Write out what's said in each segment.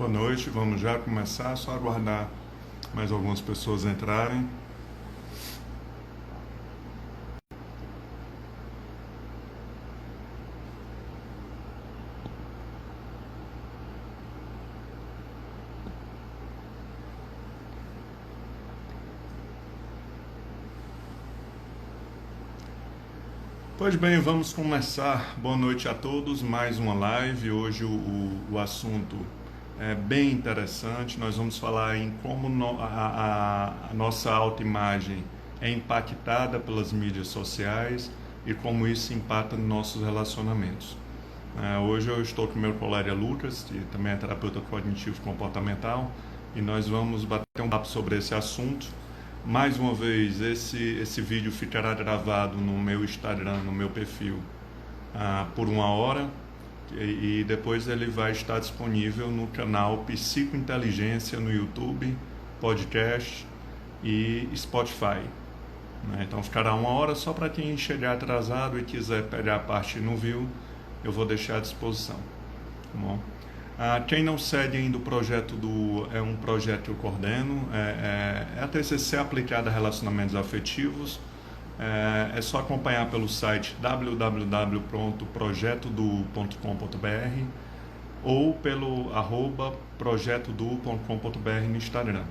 Boa noite, vamos já começar, só aguardar mais algumas pessoas entrarem. Pois bem, vamos começar. Boa noite a todos, mais uma live. Hoje o assunto é bem interessante. Nós vamos falar em como a nossa autoimagem é impactada pelas mídias sociais e como isso impacta nos nossos relacionamentos. Hoje eu estou com meu colega Lucas, que também é terapeuta cognitivo comportamental, e nós vamos bater um papo sobre esse assunto. Mais uma vez, esse vídeo ficará gravado no meu Instagram, no meu perfil, por 1 hora, e depois ele vai estar disponível no canal Psicointeligência no YouTube, podcast e Spotify. Então ficará 1 hora só para quem chegar atrasado e quiser pegar a parte e não viu, eu vou deixar à disposição. Tá bom? Quem não segue ainda o projeto é um projeto que eu coordeno, é a TCC aplicada a relacionamentos afetivos. É só acompanhar pelo site www.projetoduo.com.br ou pelo @projetoduo.com.br no Instagram.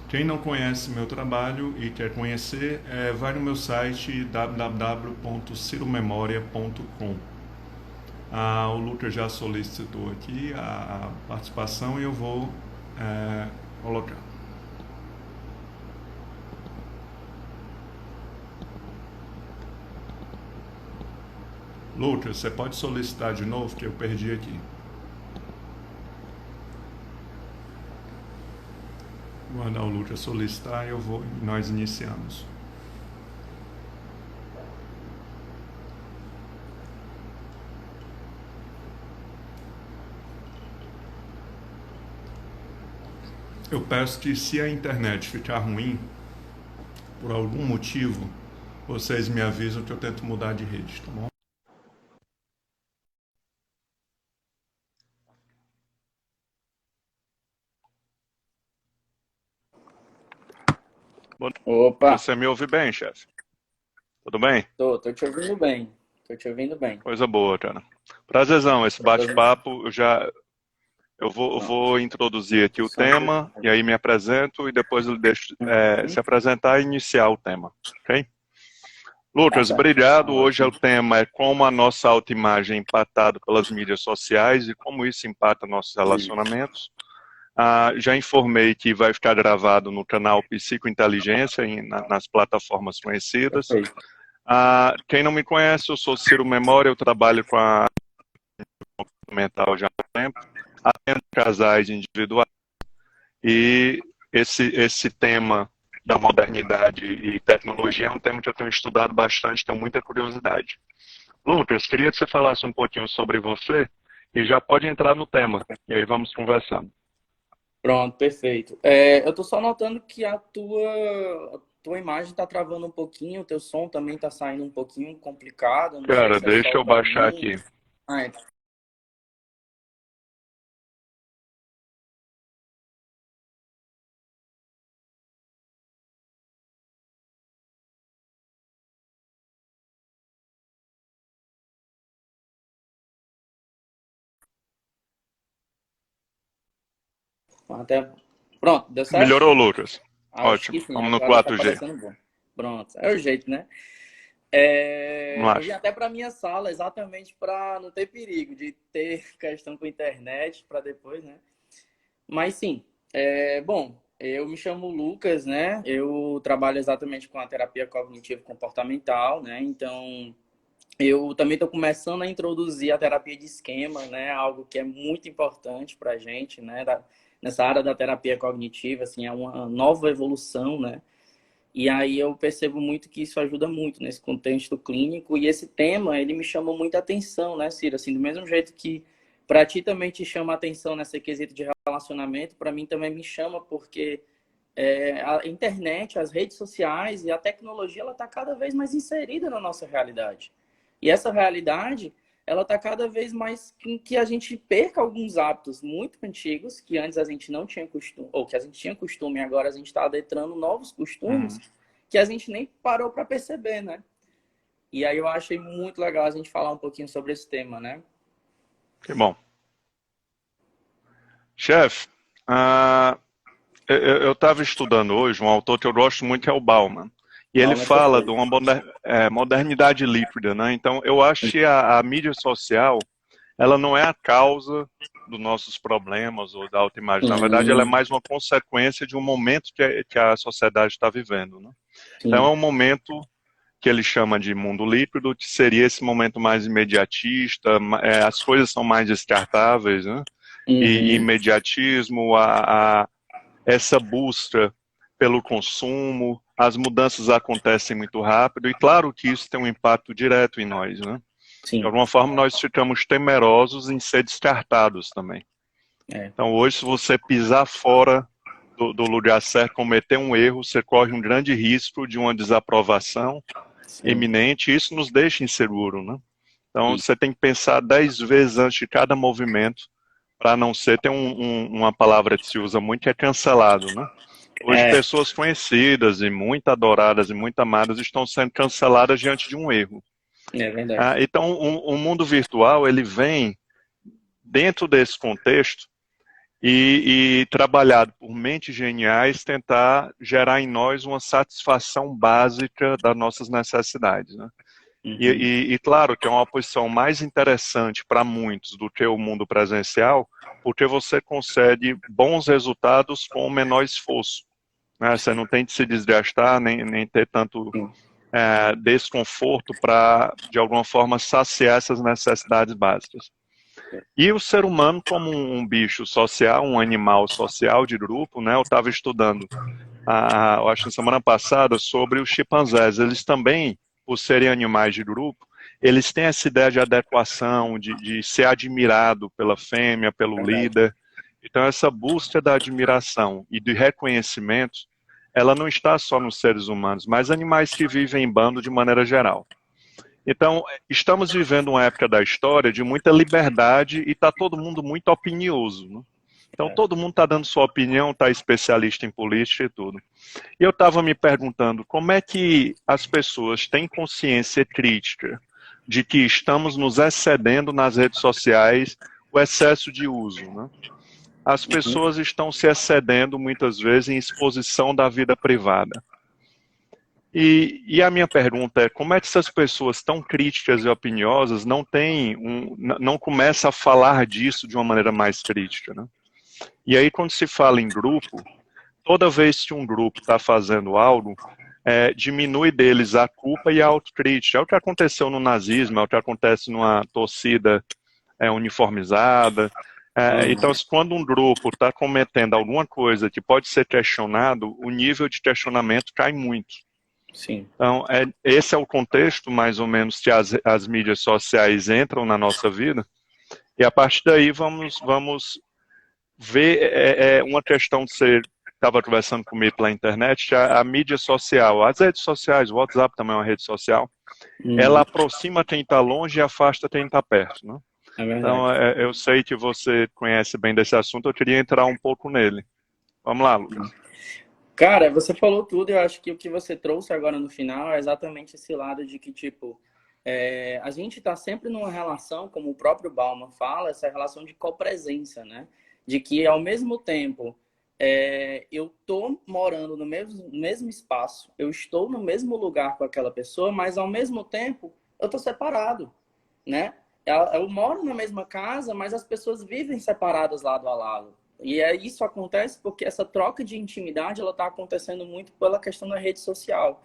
Quem não conhece meu trabalho e quer conhecer, vai no meu site www.ciromemoria.com. O Lucas já solicitou aqui a participação e eu vou colocar. Lucas, você pode solicitar de novo, que eu perdi aqui. Vou mandar o Lucas solicitar e nós iniciamos. Eu peço que, se a internet ficar ruim, por algum motivo, vocês me avisam que eu tento mudar de rede, tá bom? Opa, Você me ouve bem, chefe? Tudo bem? tô te ouvindo bem. Tô te ouvindo bem. Coisa boa, cara. Prazerzão, esse bate-papo. Eu vou introduzir aqui o tema, e aí me apresento, e depois eu deixo se apresentar e iniciar o tema, ok? Lucas, obrigado. Hoje o tema é como a nossa autoimagem é impactada pelas mídias sociais e como isso impacta nossos relacionamentos. Já informei que vai ficar gravado no canal Psicointeligência, nas plataformas conhecidas. Perfeito. Quem não me conhece, eu sou Ciro Memória, eu trabalho com a mental já há tempo, atendo casais individuais, e esse tema da modernidade e tecnologia é um tema que eu tenho estudado bastante, tenho muita curiosidade. Lucas, queria que você falasse um pouquinho sobre você e já pode entrar no tema, e aí vamos conversando. Pronto, perfeito. Eu tô só notando que a tua imagem tá travando um pouquinho, o teu som também tá saindo um pouquinho complicado. Não sei Cara, se é deixa só eu para baixar mim. aqui. Ah, até... Pronto, deu certo? Melhorou, Lucas? Acho que Ótimo. sim, Vamos no agora tá 4G. parecendo bom. Pronto, é o jeito, né? Não Eu vim acho. até para minha sala exatamente para não ter perigo de ter questão com internet para depois, né? Mas sim, bom, eu me chamo Lucas, né? Eu trabalho exatamente com a terapia cognitivo-comportamental, né? Então, eu também estou começando a introduzir a terapia de esquema, né? Algo que é muito importante para a gente, né? Nessa área da terapia cognitiva, assim, é uma nova evolução, né? E aí eu percebo muito que isso ajuda muito nesse contexto clínico. E esse tema, ele me chamou muita atenção, né, Cira? Assim, do mesmo jeito que para ti também te chama a atenção nessa quesito de relacionamento, para mim também me chama porque a internet, as redes sociais e a tecnologia, ela está cada vez mais inserida na nossa realidade. E essa realidade, ela está cada vez mais em que a gente perca alguns hábitos muito antigos, que antes a gente não tinha costume, ou que a gente tinha costume, e agora a gente está adentrando novos costumes que a gente nem parou para perceber, né? E aí eu achei muito legal a gente falar um pouquinho sobre esse tema, né? Que bom. Chefe, eu estava estudando hoje um autor que eu gosto muito, é o Bauman. E ele Bom, é fala de perfeito. uma modernidade líquida, né? Então, eu acho que a mídia social, ela não é a causa dos nossos problemas ou da autoimagem. Na verdade, ela é Sim, mais uma consequência de um momento que a sociedade está vivendo, né? Então, é sim. um momento que ele chama de mundo líquido, que seria esse momento mais imediatista, as coisas são mais descartáveis, né? E Uhum. imediatismo, essa busca pelo consumo, as mudanças acontecem muito rápido, e claro que isso tem um impacto direto em nós, né? De Sim, alguma forma, nós ficamos temerosos em ser descartados também. é. Então, hoje, se você pisar fora do lugar certo, cometer um erro, você corre um grande risco de uma desaprovação Sim. eminente, e isso nos deixa inseguro, né? Então, E, você tem que pensar 10 vezes antes de cada movimento, para não ser, tem uma palavra que se usa muito, que é cancelado, né? Hoje, é, pessoas conhecidas e muito adoradas e muito amadas estão sendo canceladas diante de um erro. é verdade. Então, o mundo virtual, ele vem dentro desse contexto e trabalhado por mentes geniais, tentar gerar em nós uma satisfação básica das nossas necessidades, né? Uhum. E claro que é uma posição mais interessante para muitos do que o mundo presencial, porque você consegue bons resultados com o menor esforço, né? Você não tem de se desgastar, nem ter tanto Sim. desconforto para, de alguma forma, saciar essas necessidades básicas. E o ser humano, como um bicho social, um animal social de grupo, né? Eu estava estudando, eu acho, na semana passada, sobre os chimpanzés. Eles também, por serem animais de grupo, eles têm essa ideia de adequação, de ser admirado pela fêmea, pelo Verdade. líder. Então, essa busca da admiração e de reconhecimento, ela não está só nos seres humanos, mas animais que vivem em bando de maneira geral. Então, estamos vivendo uma época da história de muita liberdade e está todo mundo muito opinioso, né? Então, É. todo mundo está dando sua opinião, está especialista em política e tudo. E eu estava me perguntando como é que as pessoas têm consciência crítica de que estamos nos excedendo nas redes sociais, o excesso de uso, né? As Uhum. pessoas estão se excedendo muitas vezes em exposição da vida privada. E a minha pergunta é, como é que essas pessoas tão críticas e opiniosas não começam a falar disso de uma maneira mais crítica, né? E aí, quando se fala em grupo, toda vez que um grupo está fazendo algo, diminui deles a culpa e a autocrítica. É o que aconteceu no nazismo, é o que acontece numa torcida uniformizada. Então, Uhum. quando um grupo está cometendo alguma coisa que pode ser questionado, o nível de questionamento cai muito. Sim. Então, esse é o contexto, mais ou menos, que as mídias sociais entram na nossa vida, e a partir daí vamos ver uma questão que você estava conversando comigo pela internet, que a mídia social, as redes sociais, o WhatsApp também é uma rede social, ela Uhum. aproxima quem está longe e afasta quem está perto, né? É Então, verdade. eu sei que você conhece bem desse assunto, eu queria entrar um pouco nele. Vamos lá, Lucas. Cara, você falou tudo, eu acho que o que você trouxe agora no final é exatamente esse lado de que, tipo, a gente está sempre numa relação, como o próprio Bauman fala, essa relação de copresença, né? De que, ao mesmo tempo, eu tô morando no mesmo espaço, eu estou no mesmo lugar com aquela pessoa, mas, ao mesmo tempo, eu tô separado, né? Eu moro na mesma casa, mas as pessoas vivem separadas lado a lado. E isso acontece porque essa troca de intimidade ela está acontecendo muito pela questão da rede social,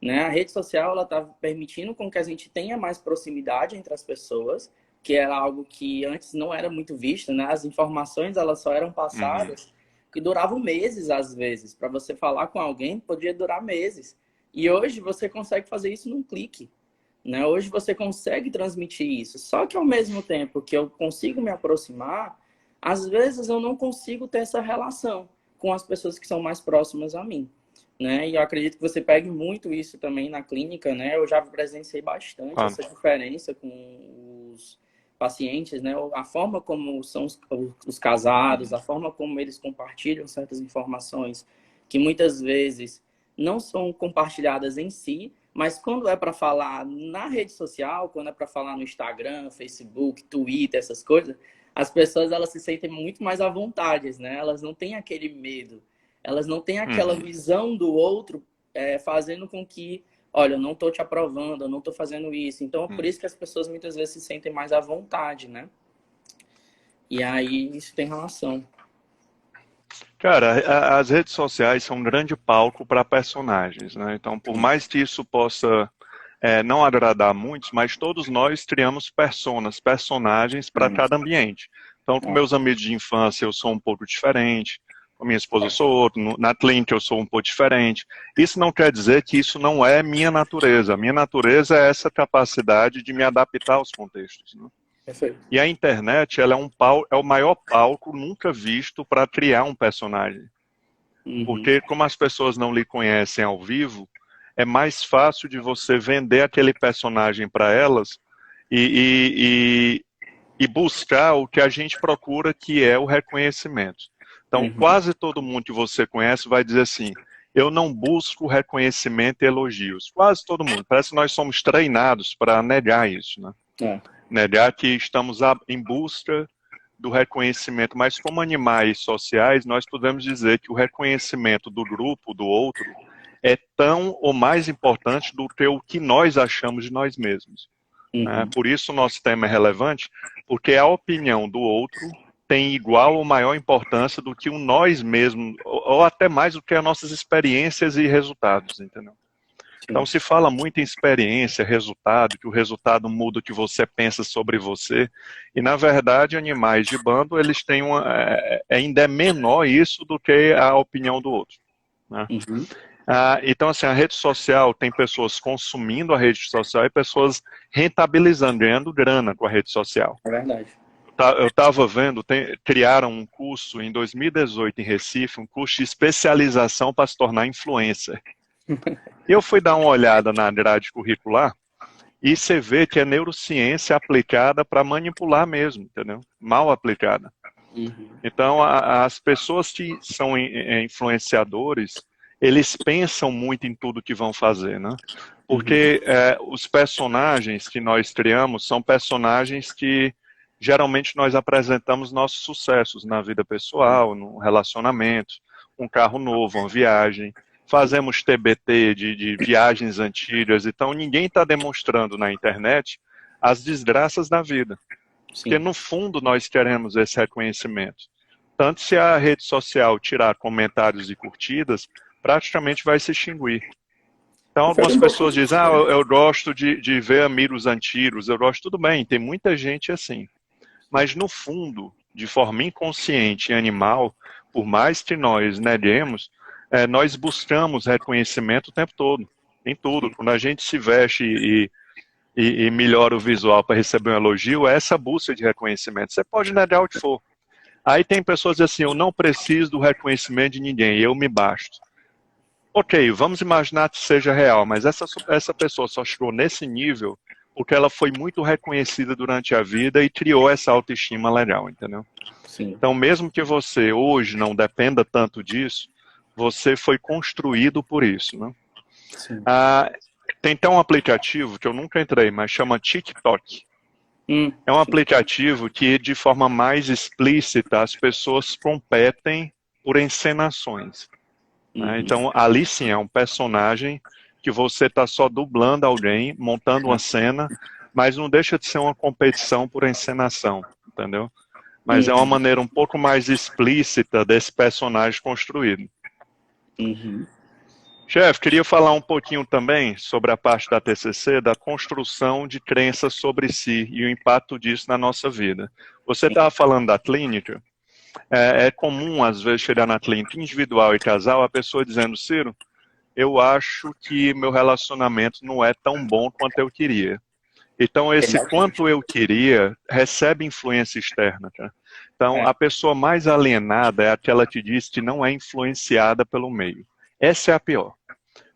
né? A rede social ela está permitindo com que a gente tenha mais proximidade entre as pessoas, que era algo que antes não era muito visto, né? As informações elas só eram Uhum, passadas que duravam meses às vezes. Para você falar com alguém podia durar meses. E hoje você consegue fazer isso num clique, né? Hoje você consegue transmitir isso. Só que ao mesmo tempo que eu consigo me aproximar, às vezes eu não consigo ter essa relação com as pessoas que são mais próximas a mim. né? E eu acredito que você pegue muito isso também na clínica, né? Eu já presenciei bastante Claro. essa diferença com os pacientes, né? A forma como são os casados, a forma como eles compartilham certas informações que muitas vezes não são compartilhadas em si, mas quando é para falar na rede social, quando é para falar no Instagram, Facebook, Twitter, essas coisas, as pessoas elas se sentem muito mais à vontade, né? Elas não têm aquele medo, elas não têm aquela visão do outro fazendo com que, olha, eu não estou te aprovando, eu não estou fazendo isso. Então, é por isso que as pessoas muitas vezes se sentem mais à vontade, né? E aí isso tem relação. Cara, as redes sociais são um grande palco para personagens, né? Então, por mais que isso possa não agradar a muitos, mas todos nós criamos personagens para cada ambiente. Então, com meus amigos de infância eu sou um pouco diferente, com minha esposa eu sou outro, na clínica eu sou um pouco diferente. Isso não quer dizer que isso não é minha natureza. A minha natureza é essa capacidade de me adaptar aos contextos, né? Perfeito. E a internet, ela é o maior palco nunca visto para criar um personagem. Porque como as pessoas não lhe conhecem ao vivo, é mais fácil de você vender aquele personagem para elas e buscar o que a gente procura, que é o reconhecimento. Então, quase todo mundo que você conhece vai dizer assim, eu não busco reconhecimento e elogios. Quase todo mundo. Parece que nós somos treinados para negar isso, né? Negar que estamos em busca do reconhecimento, mas como animais sociais, nós podemos dizer que o reconhecimento do grupo, do outro, é tão ou mais importante do que o que nós achamos de nós mesmos. Por isso o nosso tema é relevante, porque a opinião do outro tem igual ou maior importância do que o nós mesmos, ou até mais do que as nossas experiências e resultados, entendeu? Então se fala muito em experiência, resultado, que o resultado muda o que você pensa sobre você, e na verdade animais de bando, eles têm ainda é menor isso do que a opinião do outro, né? Então assim, a rede social tem pessoas consumindo a rede social e pessoas rentabilizando, ganhando grana com a rede social. É verdade. Eu estava vendo, criaram um curso em 2018 em Recife, um curso de especialização para se tornar influencer. Eu fui dar uma olhada na grade curricular e você vê que é neurociência aplicada para manipular mesmo, entendeu? Mal aplicada. Então, as pessoas que são influenciadores, eles pensam muito em tudo que vão fazer, né? Porque os personagens que nós criamos são personagens que geralmente nós apresentamos nossos sucessos na vida pessoal, no relacionamento, um carro novo, uma viagem. Fazemos TBT de viagens antigas, então ninguém está demonstrando na internet as desgraças da vida. Porque no fundo nós queremos esse reconhecimento. Tanto se a rede social tirar comentários e curtidas, praticamente vai se extinguir. Então algumas pessoas dizem, eu gosto de ver amigos antigos, eu gosto, tudo bem, tem muita gente assim. Mas no fundo, de forma inconsciente e animal, por mais que nós neguemos, nós buscamos reconhecimento o tempo todo, em tudo. Quando a gente se veste e melhora o visual para receber um elogio, é essa busca de reconhecimento. Você pode negar o que for. Aí tem pessoas que dizem assim, eu não preciso do reconhecimento de ninguém, eu me basto. Ok, vamos imaginar que seja real, mas essa pessoa só chegou nesse nível porque ela foi muito reconhecida durante a vida e criou essa autoestima legal, entendeu? Sim. Então, mesmo que você hoje não dependa tanto disso, você foi construído por isso, né? Tem até um aplicativo que eu nunca entrei, mas chama TikTok. É um aplicativo que, de forma mais explícita, as pessoas competem por encenações. Né? Então, ali sim é um personagem que você está só dublando alguém, montando uma cena, mas não deixa de ser uma competição por encenação, entendeu? Mas é uma maneira um pouco mais explícita desse personagem construído. Chefe, queria falar um pouquinho também sobre a parte da TCC, da construção de crenças sobre si e o impacto disso na nossa vida. Você estava falando da clínica, é comum às vezes chegar na clínica individual e casal, a pessoa dizendo, Ciro, eu acho que meu relacionamento não é tão bom quanto eu queria. Então, esse quanto eu queria recebe influência externa. Tá? Então, a pessoa mais alienada é aquela que diz que não é influenciada pelo meio. Essa é a pior.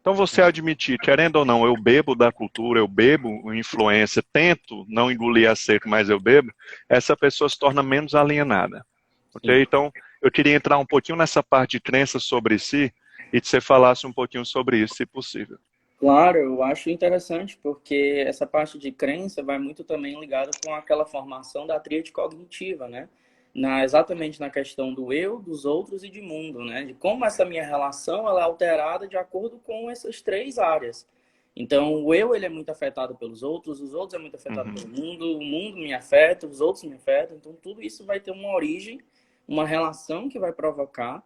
Então você admitir, querendo ou não, eu bebo da cultura, eu bebo influência, tento não engolir a seco, mas eu bebo, essa pessoa se torna menos alienada. Sim. Ok? Então, eu queria entrar um pouquinho nessa parte de crença sobre si e que você falasse um pouquinho sobre isso, se possível. Claro, eu acho interessante porque essa parte de crença vai muito também ligada com aquela formação da tríade cognitiva, né? Exatamente na questão do eu, dos outros e de mundo, né? De como essa minha relação ela é alterada de acordo com essas três áreas. Então, o eu ele é muito afetado pelos outros, os outros é muito afetado pelo mundo, o mundo me afeta, os outros me afetam. Então, tudo isso vai ter uma origem, uma relação que vai provocar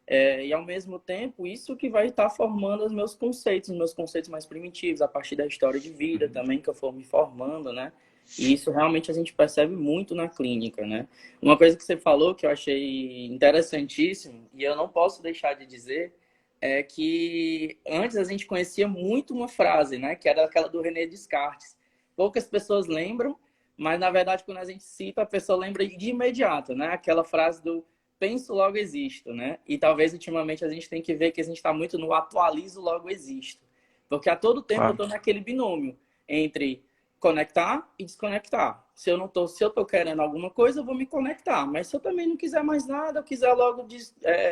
e ao mesmo tempo, isso que vai estar formando os meus conceitos mais primitivos, a partir da história de vida também, que eu for me formando, né? E isso realmente a gente percebe muito na clínica, né? Uma coisa que você falou que eu achei interessantíssimo, e eu não posso deixar de dizer, é que antes a gente conhecia muito uma frase, né? Que era aquela do René Descartes. Poucas pessoas lembram, mas na verdade quando a gente cita, a pessoa lembra de imediato, né? Aquela frase do penso, logo existo, né? E talvez ultimamente a gente tem que ver que a gente está muito no atualizo, logo existo. Porque a todo tempo eu estou naquele binômio entre conectar e desconectar. Se eu tô querendo alguma coisa, eu vou me conectar. Mas se eu também não quiser mais nada, eu quiser logo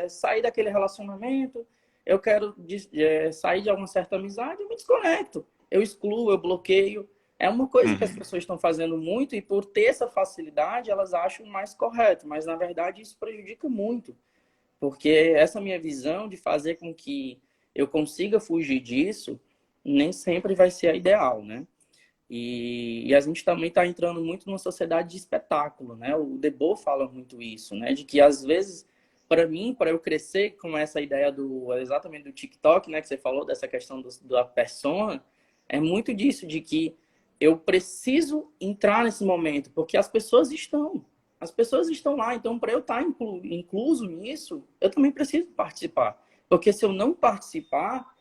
sair daquele relacionamento, eu quero sair de alguma certa amizade, eu me desconecto. Eu excluo, eu bloqueio. É uma coisa que as pessoas estão fazendo muito e por ter essa facilidade, elas acham mais correto. Mas, na verdade, isso prejudica muito. Porque essa minha visão de fazer com que eu consiga fugir disso, nem sempre vai ser a ideal, né? E a gente também está entrando muito numa sociedade de espetáculo, né? O Debout fala muito isso, né? De que, às vezes, para mim, para eu crescer com essa ideia exatamente do TikTok, né? Que você falou, dessa questão da persona, é muito disso, de que eu preciso entrar nesse momento, porque as pessoas estão lá. Então, para eu estar incluso nisso, eu também preciso participar. Porque se eu não participar,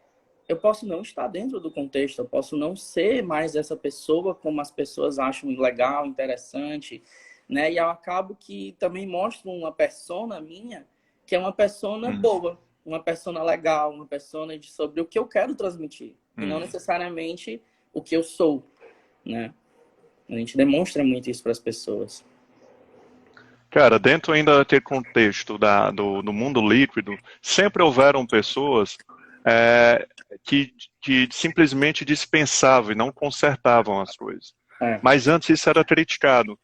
eu posso não estar dentro do contexto, eu posso não ser mais essa pessoa como as pessoas acham legal, interessante, né? E eu acabo que também mostro uma persona minha, que é uma persona boa, uma persona legal, uma persona sobre o que eu quero transmitir, e não necessariamente o que eu sou, né? A gente demonstra muito isso para as pessoas. Cara, dentro ainda daquele contexto do mundo líquido, sempre houveram pessoas é, que simplesmente dispensavam e não consertavam as coisas. Mas antes isso era criticado.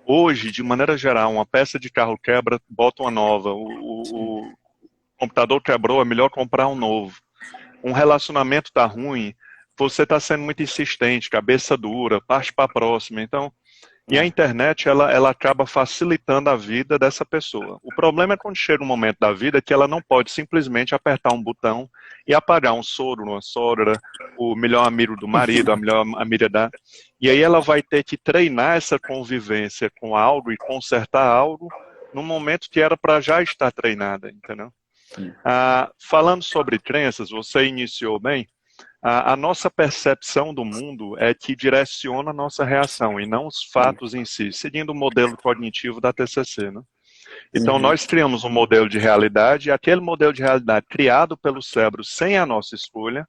Hoje, de maneira geral, uma peça de carro quebra, bota uma nova. O computador quebrou, é melhor comprar um novo. Um relacionamento tá ruim, você está sendo muito insistente, cabeça dura, parte para a próxima. Então, e a internet, ela acaba facilitando a vida dessa pessoa. O problema é quando chega um momento da vida que ela não pode simplesmente apertar um botão e apagar um sogro, uma sogra, o melhor amigo do marido, a melhor amiga da... E aí ela vai ter que treinar essa convivência com algo e consertar algo no momento que era para já estar treinada, entendeu? Falando sobre crenças, você iniciou bem, a nossa percepção do mundo é que direciona a nossa reação e não os fatos em si, seguindo o modelo cognitivo da TCC, né? Então, nós criamos um modelo de realidade e aquele modelo de realidade criado pelo cérebro sem a nossa escolha,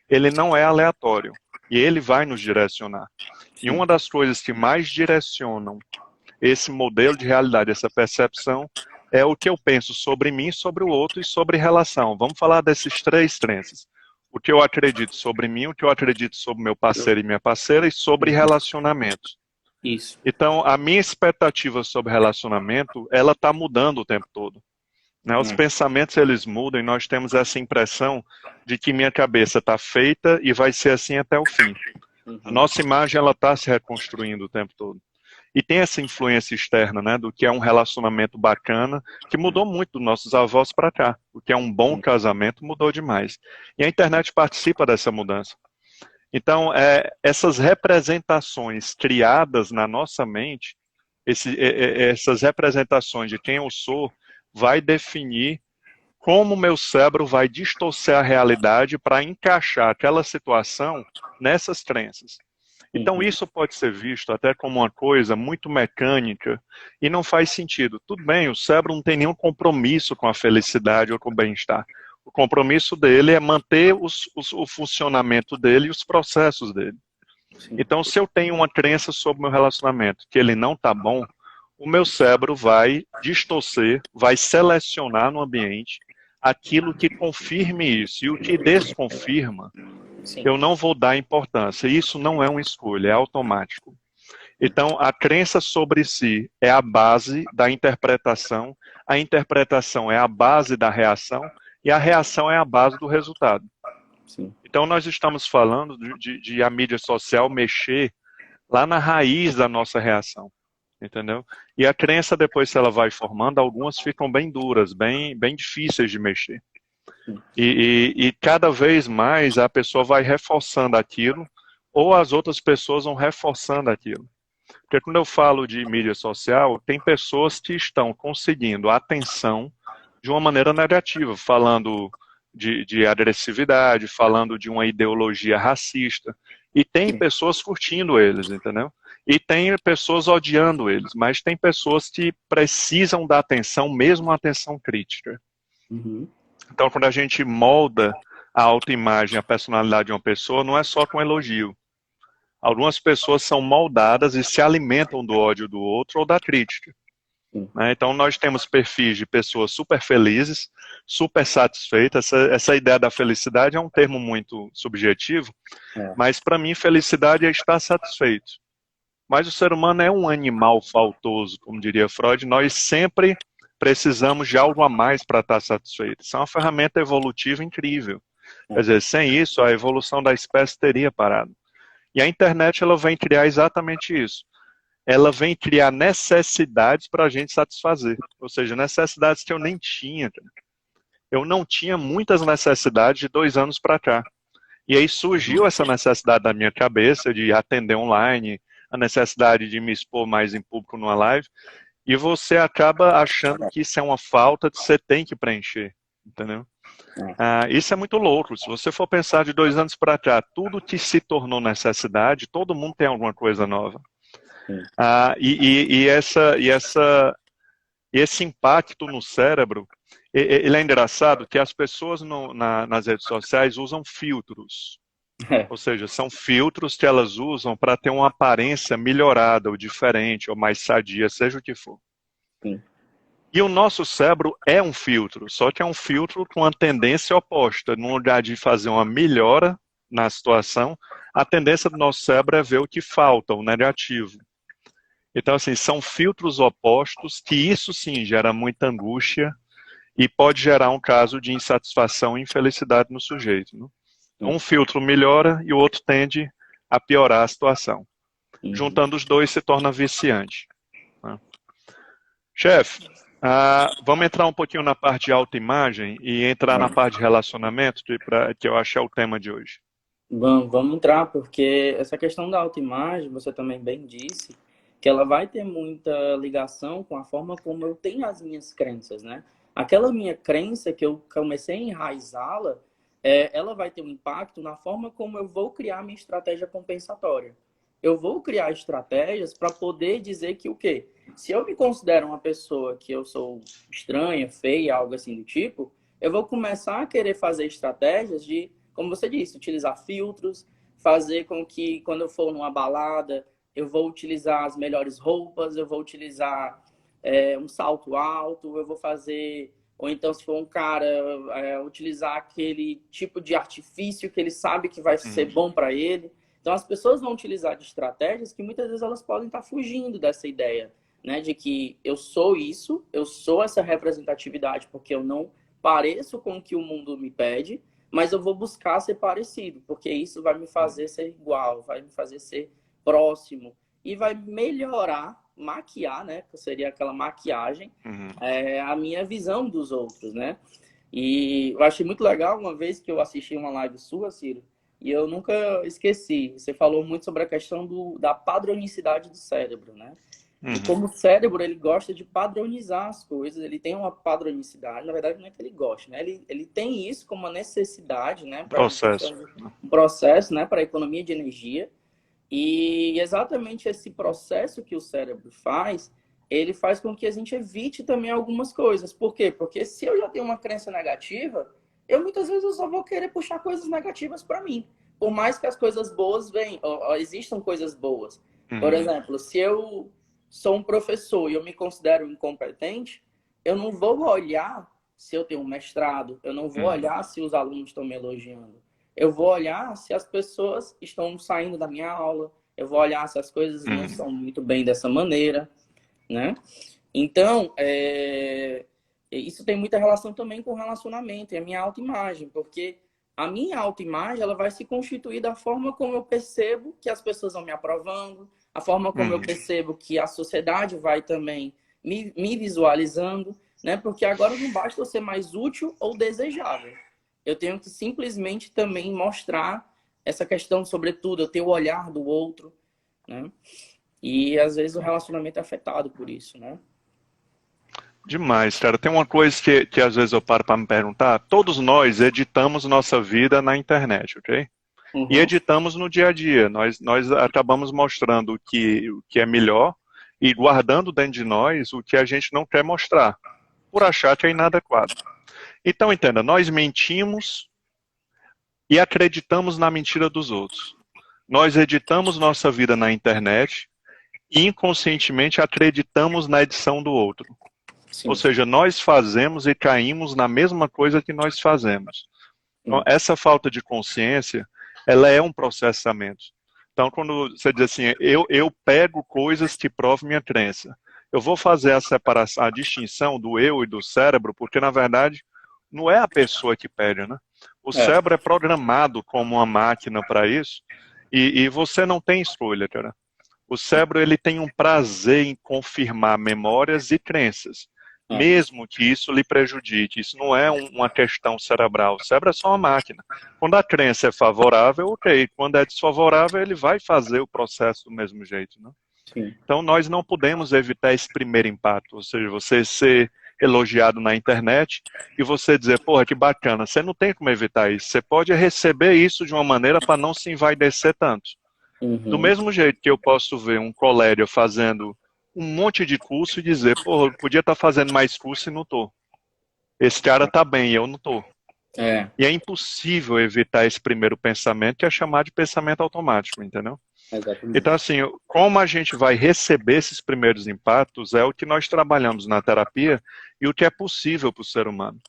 ele não é aleatório e ele vai nos direcionar. E uma das coisas que mais direcionam esse modelo de realidade, essa percepção, é o que eu penso sobre mim, sobre o outro e sobre relação. Vamos falar desses três crenças. O que eu acredito sobre mim, o que eu acredito sobre meu parceiro e minha parceira e sobre relacionamentos. Isso. Então, a minha expectativa sobre relacionamento, ela está mudando o tempo todo. Né? Os pensamentos, eles mudam e nós temos essa impressão de que minha cabeça está feita e vai ser assim até o fim. A nossa imagem, ela está se reconstruindo o tempo todo. E tem essa influência externa, né, do que é um relacionamento bacana, que mudou muito dos nossos avós para cá. O que é um bom casamento mudou demais. E a internet participa dessa mudança. Então, essas representações criadas na nossa mente, essas representações de quem eu sou, vai definir como o meu cérebro vai distorcer a realidade para encaixar aquela situação nessas crenças. Então isso pode ser visto até como uma coisa muito mecânica e não faz sentido. Tudo bem, o cérebro não tem nenhum compromisso com a felicidade ou com o bem-estar. O compromisso dele é manter o funcionamento dele e os processos dele. Sim. Então, se eu tenho uma crença sobre o meu relacionamento, que ele não está bom, o meu cérebro vai distorcer, vai selecionar no ambiente aquilo que confirme isso. E o que desconfirma, Sim. eu não vou dar importância. Isso não é uma escolha, é automático. Então, a crença sobre si é a base da interpretação, a interpretação é a base da reação, e a reação é a base do resultado. Sim. Então, nós estamos falando de a mídia social mexer lá na raiz da nossa reação, entendeu? E a crença, depois, se ela vai formando, algumas ficam bem duras, bem difíceis de mexer. E cada vez mais a pessoa vai reforçando aquilo, ou as outras pessoas vão reforçando aquilo. Porque quando eu falo de mídia social, tem pessoas que estão conseguindo atenção de uma maneira negativa, falando de agressividade, falando de uma ideologia racista. E tem pessoas curtindo eles, entendeu? E tem pessoas odiando eles, mas tem pessoas que precisam da atenção, mesmo a atenção crítica. Uhum. Então, quando a gente molda a autoimagem, a personalidade de uma pessoa, não é só com elogio. Algumas pessoas são moldadas e se alimentam do ódio do outro ou da crítica. Né? Então, nós temos perfis de pessoas super felizes, super satisfeitas. Essa ideia da felicidade é um termo muito subjetivo, mas para mim, felicidade é estar satisfeito. Mas o ser humano é um animal faltoso, como diria Freud. Nós sempre precisamos de algo a mais para estar satisfeito. Isso é uma ferramenta evolutiva incrível. Quer dizer, sem isso, a evolução da espécie teria parado. E a internet, ela vem criar exatamente isso. Ela vem criar necessidades para a gente satisfazer. Ou seja, necessidades que eu nem tinha. Eu não tinha muitas necessidades de 2 anos para cá. E aí surgiu essa necessidade da minha cabeça de atender online, a necessidade de me expor mais em público numa live. E você acaba achando que isso é uma falta que você tem que preencher. Entendeu? Isso é muito louco. Se você for pensar de 2 anos para cá, tudo que se tornou necessidade, todo mundo tem alguma coisa nova. Esse impacto no cérebro, ele é engraçado que as pessoas nas redes sociais usam filtros. Ou seja, são filtros que elas usam para ter uma aparência melhorada, ou diferente, ou mais sadia, seja o que for. Sim. E o nosso cérebro é um filtro, só que é um filtro com a tendência oposta. No lugar de fazer uma melhora na situação, a tendência do nosso cérebro é ver o que falta, o negativo. Então, assim, são filtros opostos que isso sim gera muita angústia e pode gerar um caso de insatisfação e infelicidade no sujeito. Né? Um filtro melhora e o outro tende a piorar a situação. Juntando os dois se torna viciante. Né? Chefe, vamos entrar um pouquinho na parte de autoimagem e entrar na parte de relacionamento, que eu acho que é o tema de hoje. Vamos entrar, porque essa questão da autoimagem, você também bem disse, que ela vai ter muita ligação com a forma como eu tenho as minhas crenças, né? Aquela minha crença que eu comecei a enraizá-la, ela vai ter um impacto na forma como eu vou criar minha estratégia compensatória. Eu vou criar estratégias para poder dizer que o quê? Se eu me considero uma pessoa que eu sou estranha, feia, algo assim do tipo, eu vou começar a querer fazer estratégias de, como você disse, utilizar filtros, fazer com que quando eu for numa balada, eu vou utilizar as melhores roupas, eu vou utilizar um salto alto, eu vou fazer... Ou então, se for um cara, utilizar aquele tipo de artifício que ele sabe que vai ser bom para ele. Então, as pessoas vão utilizar de estratégias que muitas vezes elas podem estar fugindo dessa ideia, né? De que eu sou isso, eu sou essa representatividade porque eu não pareço com o que o mundo me pede, mas eu vou buscar ser parecido, porque isso vai me fazer ser igual, vai me fazer ser próximo e vai melhorar, maquiar, né? Que seria aquela maquiagem, a minha visão dos outros, né? E eu achei muito legal uma vez que eu assisti uma live sua, Ciro, e eu nunca esqueci. Você falou muito sobre a questão da padronicidade do cérebro, né? E como o cérebro, ele gosta de padronizar as coisas, ele tem uma padronicidade, na verdade não é que ele goste, né? Ele tem isso como uma necessidade, né? Um processo, né? Para a economia de energia. E exatamente esse processo que o cérebro faz, ele faz com que a gente evite também algumas coisas. Por quê? Porque se eu já tenho uma crença negativa, eu muitas vezes eu só vou querer puxar coisas negativas para mim. Por mais que as coisas boas venham, ou existam coisas boas. Por Uhum, exemplo, se eu sou um professor e eu me considero incompetente, eu não vou olhar se eu tenho um mestrado, eu não vou uhum, olhar se os alunos estão me elogiando. Eu vou olhar se as pessoas estão saindo da minha aula, eu vou olhar se as coisas não uhum. são muito bem dessa maneira, né? Então, isso tem muita relação também com o relacionamento e a minha autoimagem, porque a minha autoimagem ela vai se constituir da forma como eu percebo que as pessoas vão me aprovando, a forma como eu Uhum. percebo que a sociedade vai também me visualizando, né? Porque agora não basta eu ser mais útil ou desejável. Eu tenho que simplesmente também mostrar essa questão, sobretudo, eu ter o olhar do outro, né? E às vezes o relacionamento é afetado por isso, né? Demais, cara. Tem uma coisa que às vezes eu paro para me perguntar. Todos nós editamos nossa vida na internet, ok? E Uhum. editamos no dia a dia. Nós acabamos mostrando o que é melhor e guardando dentro de nós o que a gente não quer mostrar, por achar que é inadequado. Então, entenda, nós mentimos e acreditamos na mentira dos outros. Nós editamos nossa vida na internet e inconscientemente acreditamos na edição do outro. Ou Sim. seja, nós fazemos e caímos na mesma coisa que nós fazemos. Então, Sim. essa falta de consciência, ela é um processamento. Então, quando você diz assim, eu pego coisas que provam minha crença. Eu vou fazer a separação, a distinção do eu e do cérebro, porque, na verdade, não é a pessoa que pede, né? O É. cérebro é programado como uma máquina para isso, e você não tem escolha, cara. O cérebro ele tem um prazer em confirmar memórias e crenças, É. mesmo que isso lhe prejudique. Isso não é uma questão cerebral. O cérebro é só uma máquina. Quando a crença é favorável, ok. Quando é desfavorável, ele vai fazer o processo do mesmo jeito, né? Sim. Então, nós não podemos evitar esse primeiro impacto, ou seja, você ser elogiado na internet e você dizer, porra, que bacana. Você não tem como evitar isso. Você pode receber isso de uma maneira para não se envaidecer tanto. Do Uhum. mesmo jeito que eu posso ver um colega fazendo um monte de curso e dizer, pô, eu podia estar fazendo mais curso e não tô. Esse cara tá bem, eu não tô. É. E é impossível evitar esse primeiro pensamento, que é chamado de pensamento automático, entendeu? Então, Exatamente. assim, como a gente vai receber esses primeiros impactos é o que nós trabalhamos na terapia e o que é possível para o ser humano.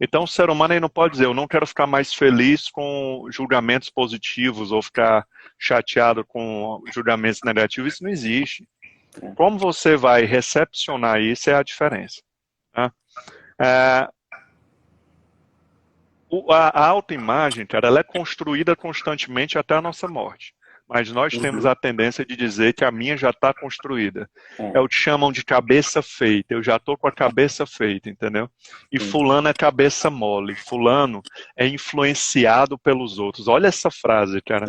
Então, o ser humano aí não pode dizer, eu não quero ficar mais feliz com julgamentos positivos ou ficar chateado com julgamentos negativos. Isso não existe. É. Como você vai recepcionar isso é a diferença. Tá? É, a autoimagem, cara, ela é construída constantemente até a nossa morte. Mas nós temos Uhum. a tendência de dizer que a minha já está construída. É É. o que chamam de cabeça feita. Eu já estou com a cabeça feita, entendeu? E Sim. fulano é cabeça mole. Fulano é influenciado pelos outros. Olha essa frase, cara.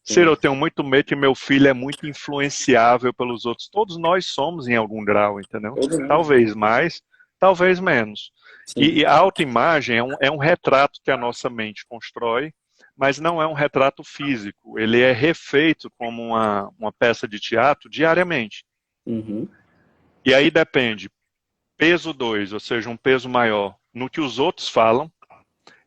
Ciro, Sim. eu tenho muito medo que meu filho é muito influenciável pelos outros. Todos nós somos em algum grau, entendeu? Todo mundo. Talvez mais, talvez menos. Sim. E a autoimagem é um retrato que a nossa mente constrói, mas não é um retrato físico. Ele é refeito como uma peça de teatro diariamente. Uhum. E aí depende, peso 2, ou seja, um peso maior no que os outros falam,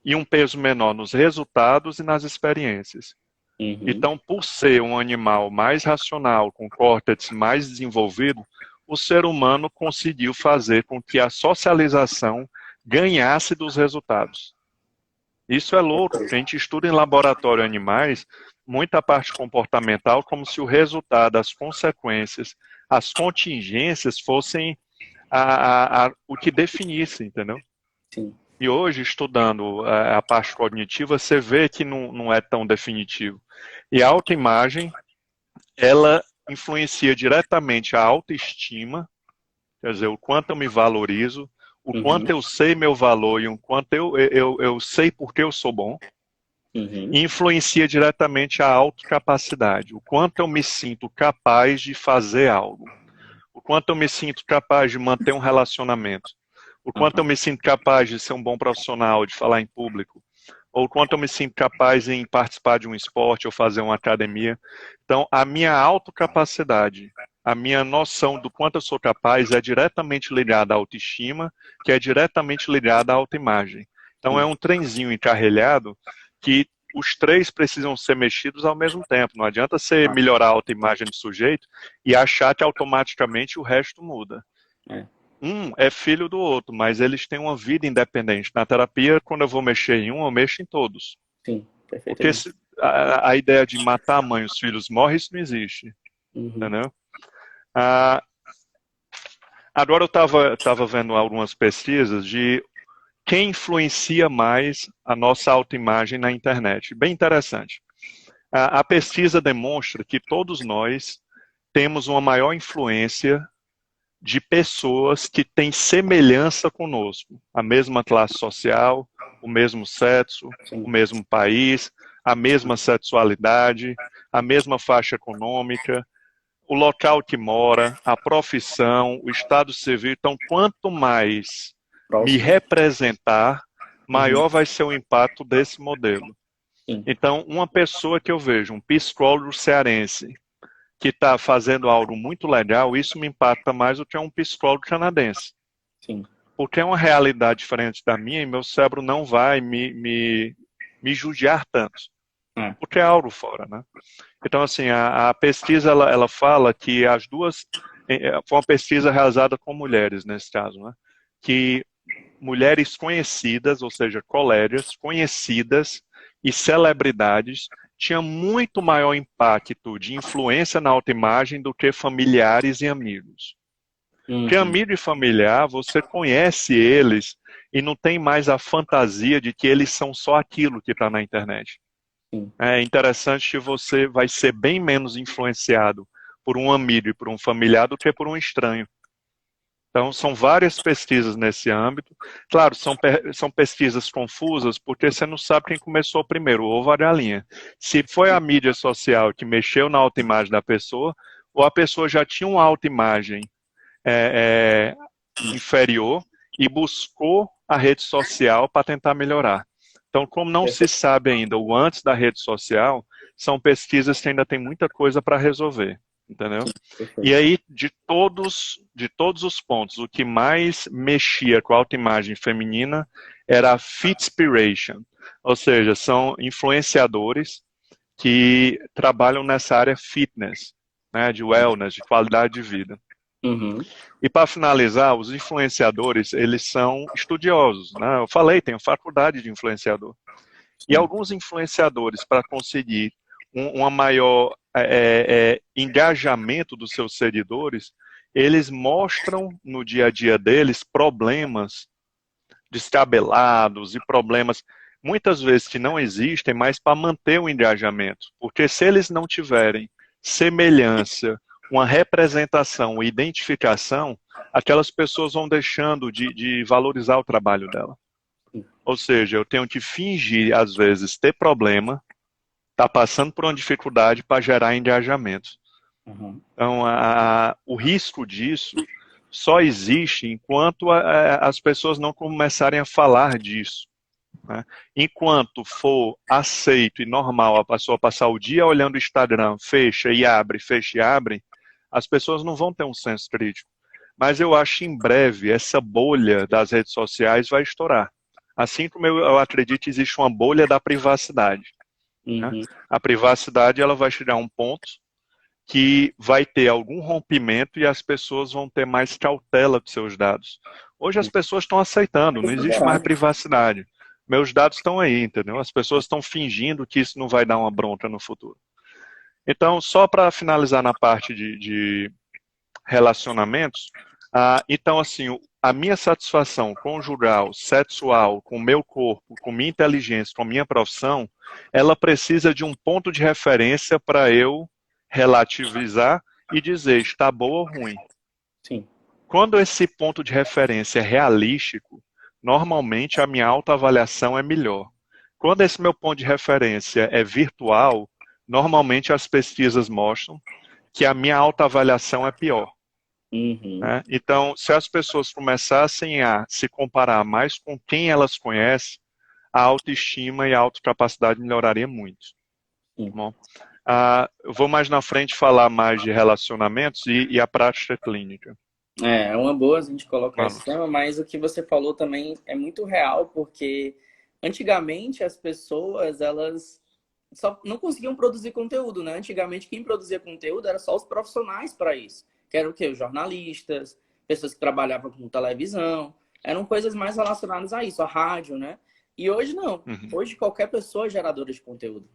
e um peso menor nos resultados e nas experiências. Uhum. Então, por ser um animal mais racional, com córtex mais desenvolvido, o ser humano conseguiu fazer com que a socialização ganhasse dos resultados. Isso é louco, porque a gente estuda em laboratório animais muita parte comportamental como se o resultado, as consequências, as contingências fossem o que definisse, entendeu? Sim. E hoje, estudando a parte cognitiva, você vê que não é tão definitivo. E a autoimagem, ela influencia diretamente a autoestima, quer dizer, o quanto eu me valorizo, o quanto Uhum. eu sei meu valor e o quanto eu sei porque eu sou bom, Uhum. e influencia diretamente a autocapacidade, o quanto eu me sinto capaz de fazer algo, o quanto eu me sinto capaz de manter um relacionamento, o quanto eu Aham. me sinto capaz de ser um bom profissional, de falar em público, ou o quanto eu me sinto capaz em participar de um esporte ou fazer uma academia. Então, a minha autocapacidade, a minha noção do quanto eu sou capaz é diretamente ligada à autoestima, que é diretamente ligada à autoimagem. Então é um trenzinho encarrilhado que os três precisam ser mexidos ao mesmo tempo. Não adianta você Ah, melhorar a autoimagem do sujeito e achar que automaticamente o resto muda. é, Um é filho do outro, mas eles têm uma vida independente. Na terapia, quando eu vou mexer em um, eu mexo em todos. sim, Porque perfeitamente. a ideia de matar a mãe e os filhos morre, isso não existe. Uhum. Entendeu? Ah, agora eu estava vendo algumas pesquisas de quem influencia mais a nossa autoimagem na internet. Bem interessante. A pesquisa demonstra que todos nós temos uma maior influência de pessoas que têm semelhança conosco, a mesma classe social, o mesmo sexo, o Sim. mesmo país, a mesma sexualidade, a mesma faixa econômica, o local que mora, a profissão, o estado civil. Então, quanto mais me Próximo. representar, Uhum. maior vai ser o impacto desse modelo. Sim. Então, uma pessoa que eu vejo, um psicólogo cearense, que está fazendo algo muito legal, isso me impacta mais do que um psicólogo canadense. Sim. Porque é uma realidade diferente da minha e meu cérebro não vai me judiar tanto. É. Porque é algo fora, né? Então, assim, a pesquisa, ela fala que as duas... Foi uma pesquisa realizada com mulheres, nesse caso, né? Que mulheres conhecidas, ou seja, colegas conhecidas e celebridades tinham muito maior impacto de influência na autoimagem do que familiares e amigos. Porque Uhum. amigo e familiar, você conhece eles e não tem mais a fantasia de que eles são só aquilo que está na internet. Sim. É interessante que você vai ser bem menos influenciado por um amigo e por um familiar do que por um estranho. Então, são várias pesquisas nesse âmbito. Claro, são pesquisas confusas, porque você não sabe quem começou primeiro, o ovo ou a galinha. Se foi a mídia social que mexeu na autoimagem da pessoa, ou a pessoa já tinha uma autoimagem inferior e buscou a rede social para tentar melhorar. Então, como não se Perfeito. sabe ainda o antes da rede social, são pesquisas que ainda tem muita coisa para resolver, entendeu? E Perfeito. aí, de todos os pontos, o que mais mexia com a autoimagem feminina era a Fitspiration, ou seja, são influenciadores que trabalham nessa área fitness, né, de wellness, de qualidade de vida. Uhum. E para finalizar, os influenciadores, eles são estudiosos, né? Eu falei, tem faculdade de influenciador. E Sim. alguns influenciadores, para conseguir uma maior engajamento dos seus seguidores, eles mostram no dia a dia deles problemas descabelados e problemas, muitas vezes que não existem, mas para manter o engajamento. Porque se eles não tiverem semelhança, uma representação, uma identificação, aquelas pessoas vão deixando de valorizar o trabalho dela. Ou seja, eu tenho que fingir, às vezes, ter problema, estar passando por uma dificuldade para gerar engajamento. Uhum. Então, o risco disso só existe enquanto as pessoas não começarem a falar disso. Né? Enquanto for aceito e normal a pessoa passar o dia olhando o Instagram, fecha e abre, as pessoas não vão ter um senso crítico. Mas eu acho que em breve essa bolha das redes sociais vai estourar. Assim como eu acredito que existe uma bolha da privacidade. Né? Uhum. A privacidade ela vai chegar a um ponto que vai ter algum rompimento e as pessoas vão ter mais cautela com seus dados. Hoje as pessoas estão aceitando, não existe mais privacidade. Meus dados estão aí, entendeu? As pessoas estão fingindo que isso não vai dar uma bronca no futuro. Então, só para finalizar na parte de relacionamentos, então, assim, a minha satisfação conjugal, sexual, com o meu corpo, com minha inteligência, com a minha profissão, ela precisa de um ponto de referência para eu relativizar e dizer está boa ou ruim. Sim. Quando esse ponto de referência é realístico, normalmente a minha autoavaliação é melhor. Quando esse meu ponto de referência é virtual, normalmente as pesquisas mostram que a minha autoavaliação é pior. Uhum. Né? Então, se as pessoas começassem a se comparar mais com quem elas conhecem, a autoestima e a autocapacidade melhoraria muito. Sim. Tá bom? Eu vou mais na frente falar mais de relacionamentos e a prática clínica. É uma boa a gente colocar esse Vamos. tema, mas o que você falou também é muito real, porque antigamente as pessoas, elas só não conseguiam produzir conteúdo, né? Antigamente quem produzia conteúdo era só os profissionais para isso. Que eram o quê? Os jornalistas, pessoas que trabalhavam com televisão. Eram coisas mais relacionadas a isso, a rádio, né? E hoje não. Uhum. Hoje qualquer pessoa é geradora de conteúdo.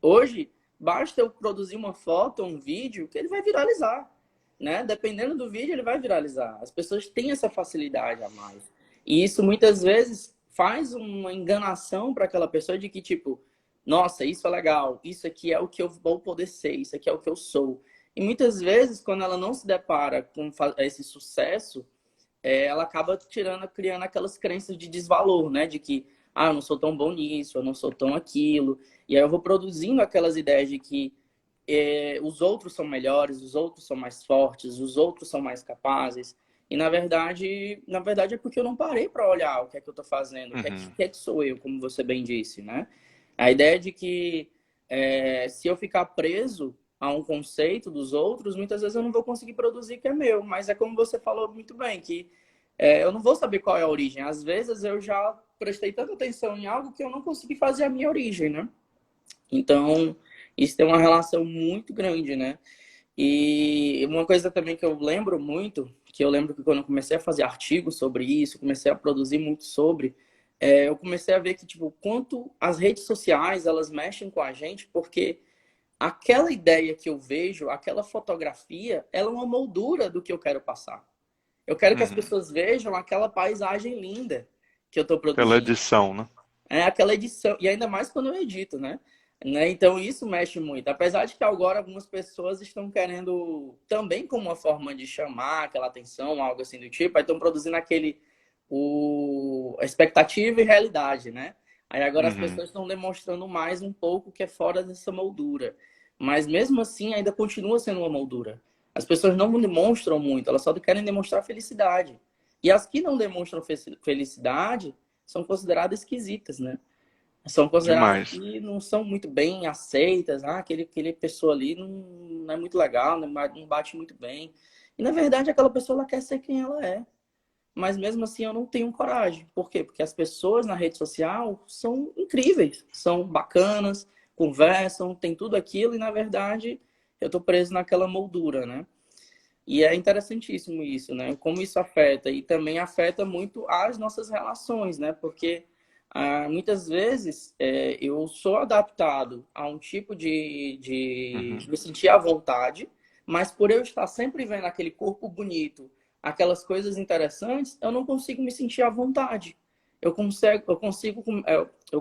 Hoje, basta eu produzir uma foto ou um vídeo que ele vai viralizar, né? Dependendo do vídeo, ele vai viralizar. As pessoas têm essa facilidade a mais. E isso muitas vezes faz uma enganação para aquela pessoa de que, tipo, nossa, isso é legal, isso aqui é o que eu vou poder ser, isso aqui é o que eu sou. E muitas vezes, quando ela não se depara com esse sucesso, ela acaba criando aquelas crenças de desvalor, né? De que, eu não sou tão bom nisso, eu não sou tão aquilo. E aí eu vou produzindo aquelas ideias de que os outros são melhores, os outros são mais fortes, os outros são mais capazes. E na verdade é porque eu não parei para olhar o que é que eu estou fazendo, o que é que sou eu, como você bem disse, né? A ideia de que se eu ficar preso a um conceito dos outros, muitas vezes eu não vou conseguir produzir que é meu. Mas é como você falou muito bem, que eu não vou saber qual é a origem. Às vezes eu já prestei tanta atenção em algo que eu não consegui fazer a minha origem, né? Então, isso tem uma relação muito grande, né? E uma coisa também que eu lembro muito, que eu lembro que quando eu comecei a fazer artigos sobre isso, comecei a produzir muito sobre, eu comecei a ver que, tipo, quanto as redes sociais, elas mexem com a gente, porque aquela ideia que eu vejo, aquela fotografia, ela é uma moldura do que eu quero passar. Eu quero que as pessoas vejam aquela paisagem linda que eu estou Pela produzindo. edição, né? É aquela edição, e ainda mais quando eu edito, né? Então isso mexe muito. Apesar de que agora algumas pessoas estão querendo também como uma forma de chamar aquela atenção, algo assim do tipo, aí estão produzindo a expectativa e realidade, né? Aí agora as pessoas estão demonstrando mais um pouco que é fora dessa moldura. Mas mesmo assim ainda continua sendo uma moldura. As pessoas não demonstram muito, elas só querem demonstrar felicidade. E as que não demonstram felicidade são consideradas esquisitas, né? São consideradas Demais. que não são muito bem aceitas. Aquele pessoa ali não é muito legal, não bate muito bem. E, na verdade, aquela pessoa ela quer ser quem ela é. Mas, mesmo assim, eu não tenho coragem. Por quê? Porque as pessoas na rede social são incríveis, são bacanas, conversam, tem tudo aquilo. E, na verdade, eu estou preso naquela moldura, né? E é interessantíssimo isso, né? Como isso afeta. E também afeta muito as nossas relações, né? Porque muitas vezes eu sou adaptado a um tipo de me sentir à vontade, mas por eu estar sempre vendo aquele corpo bonito, aquelas coisas interessantes, eu não consigo me sentir à vontade. Eu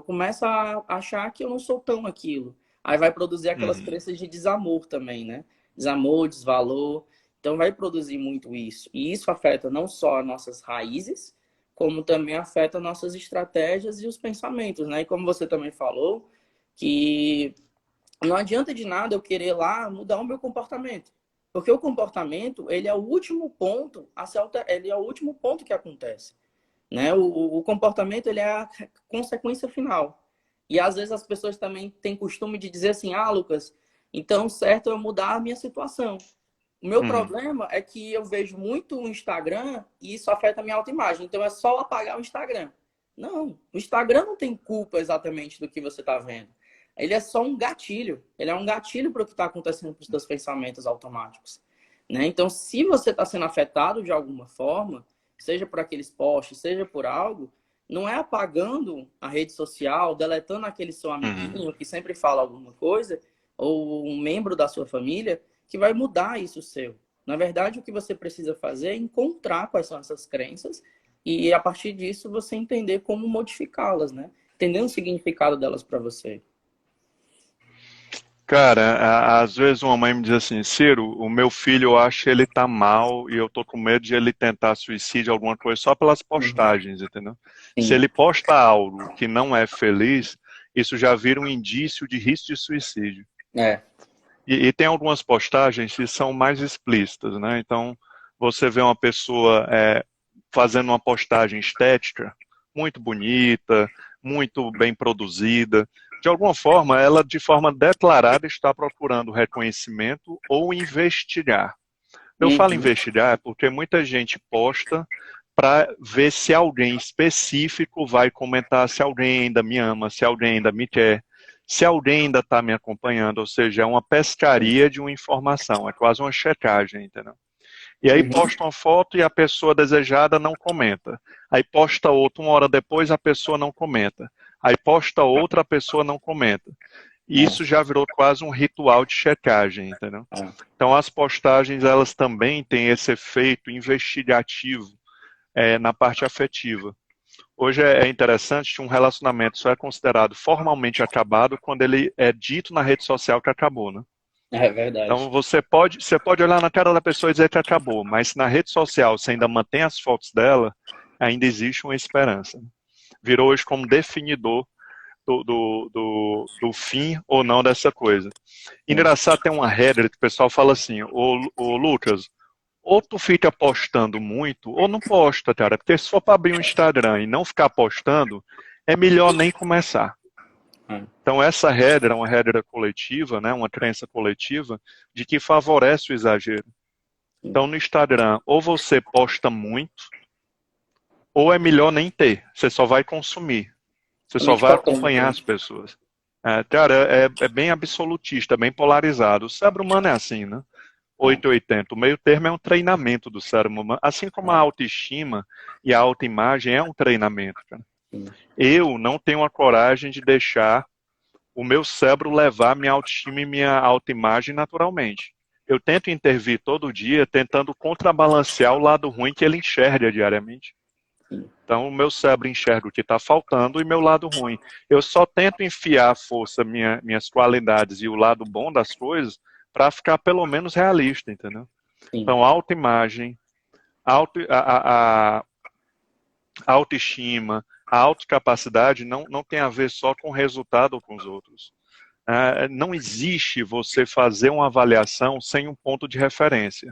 começo a achar que eu não sou tão aquilo. Aí vai produzir aquelas crenças de desamor também, né? Desamor, desvalor. Então vai produzir muito isso. E isso afeta não só as nossas raízes, como também afeta nossas estratégias e os pensamentos, né? E como você também falou, que não adianta de nada eu querer lá mudar o meu comportamento. Porque o comportamento, ele é o último ponto ele é o último ponto que acontece, né? O comportamento, ele é a consequência final. E às vezes as pessoas também têm costume de dizer assim: Lucas, então certo é eu mudar a minha situação. O meu problema é que eu vejo muito o Instagram e isso afeta a minha autoimagem. Então é só apagar o Instagram. Não, o Instagram não tem culpa exatamente do que você está vendo. Ele é só um gatilho. Ele é um gatilho para o que está acontecendo com os seus pensamentos automáticos, né? Então, se você está sendo afetado de alguma forma, seja por aqueles posts, seja por algo, não é apagando a rede social, deletando aquele seu amiguinho que sempre fala alguma coisa, ou um membro da sua família, que vai mudar isso seu. Na verdade, o que você precisa fazer é encontrar quais são essas crenças e, a partir disso, você entender como modificá-las, né? Entender o significado delas para você. Cara, às vezes uma mãe me diz assim: Ciro, o meu filho, eu acho que ele tá mal e eu tô com medo de ele tentar suicídio, alguma coisa, só pelas postagens, entendeu? Se Sim. ele posta algo que não é feliz, isso já vira um indício de risco de suicídio. É. E tem algumas postagens que são mais explícitas, né? Então, você vê uma pessoa fazendo uma postagem estética, muito bonita, muito bem produzida. De alguma forma, ela, de forma declarada, está procurando reconhecimento ou investigar. Eu falo investigar porque muita gente posta para ver se alguém específico vai comentar, se alguém ainda me ama, se alguém ainda me quer, se alguém ainda está me acompanhando, ou seja, é uma pescaria de uma informação, é quase uma checagem, entendeu? E aí Uhum. posta uma foto e a pessoa desejada não comenta. Aí posta outra, uma hora depois a pessoa não comenta. Aí posta outra, a pessoa não comenta. E isso É, já virou quase um ritual de checagem, entendeu? é. Então as postagens, elas também têm esse efeito investigativo na parte afetiva. Hoje é interessante que um relacionamento só é considerado formalmente acabado quando ele é dito na rede social que acabou, né? É Então verdade. você pode olhar na cara da pessoa e dizer que acabou, mas se na rede social você ainda mantém as fotos dela, ainda existe uma esperança. Virou hoje como definidor do fim ou não dessa coisa. Sim. Engraçado, tem uma regra que o pessoal fala assim, ô Lucas, ou tu fica postando muito, ou não posta, cara, porque se for para abrir um Instagram e não ficar postando, é melhor nem começar. É. Então essa regra é uma regra coletiva, né, uma crença coletiva, de que favorece o exagero. Sim. Então no Instagram, ou você posta muito, ou é melhor nem ter, você só vai consumir. Você só Somente vai para tempo, acompanhar né? as pessoas. Cara, é bem absolutista, bem polarizado. O cérebro humano é assim, né? É. 880. O meio termo é um treinamento do cérebro humano. Assim como a É. autoestima e a autoimagem é um treinamento, cara. Sim. Eu não tenho a coragem de deixar o meu cérebro levar minha autoestima e minha autoimagem naturalmente. Eu tento intervir todo dia, tentando contrabalancear o lado ruim que ele enxerga diariamente. Sim. Então, o meu cérebro enxerga o que está faltando e meu lado ruim. Eu só tento enfiar a força, minhas qualidades e o lado bom das coisas para ficar pelo menos realista, entendeu? Sim. Então, autoimagem, a autoestima, a autocapacidade não tem a ver só com o resultado ou com os outros. Não existe você fazer uma avaliação sem um ponto de referência.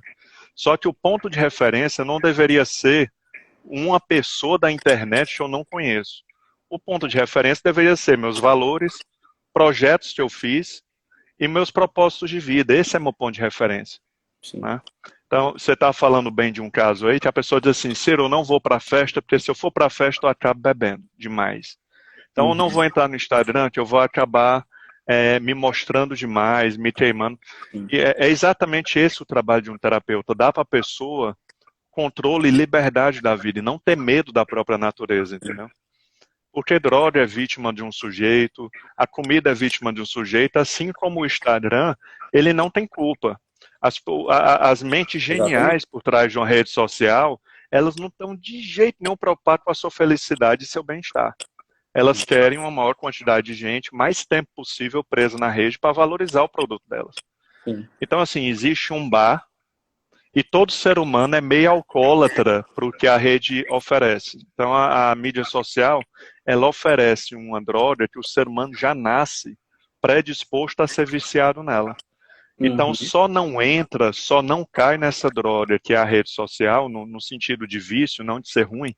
Só que o ponto de referência não deveria ser uma pessoa da internet que eu não conheço. O ponto de referência deveria ser meus valores, projetos que eu fiz e meus propósitos de vida. Esse é meu ponto de referência. Sim. Né? Então, você está falando bem de um caso aí que a pessoa diz assim, Ciro, eu não vou para a festa, porque se eu for para a festa eu acabo bebendo demais. Então, eu não Uhum. vou entrar no Instagram, que eu vou acabar me mostrando demais, me queimando. Sim. E é exatamente esse o trabalho de um terapeuta, dar para a pessoa controle e liberdade da vida e não ter medo da própria natureza, entendeu? Porque droga é vítima de um sujeito, a comida é vítima de um sujeito, assim como o Instagram, ele não tem culpa. As mentes Exatamente. geniais por trás de uma rede social, elas não estão de jeito nenhum preocupadas com a sua felicidade e seu bem-estar. Elas querem uma maior quantidade de gente, mais tempo possível presa na rede para valorizar o produto delas. Sim. Então, assim, existe um bar e todo ser humano é meio alcoólatra para o que a rede oferece. Então, a mídia social, ela oferece uma droga que o ser humano já nasce predisposto a ser viciado nela. Então, Uhum. só não entra, só não cai nessa droga que é a rede social, no sentido de vício, não de ser ruim,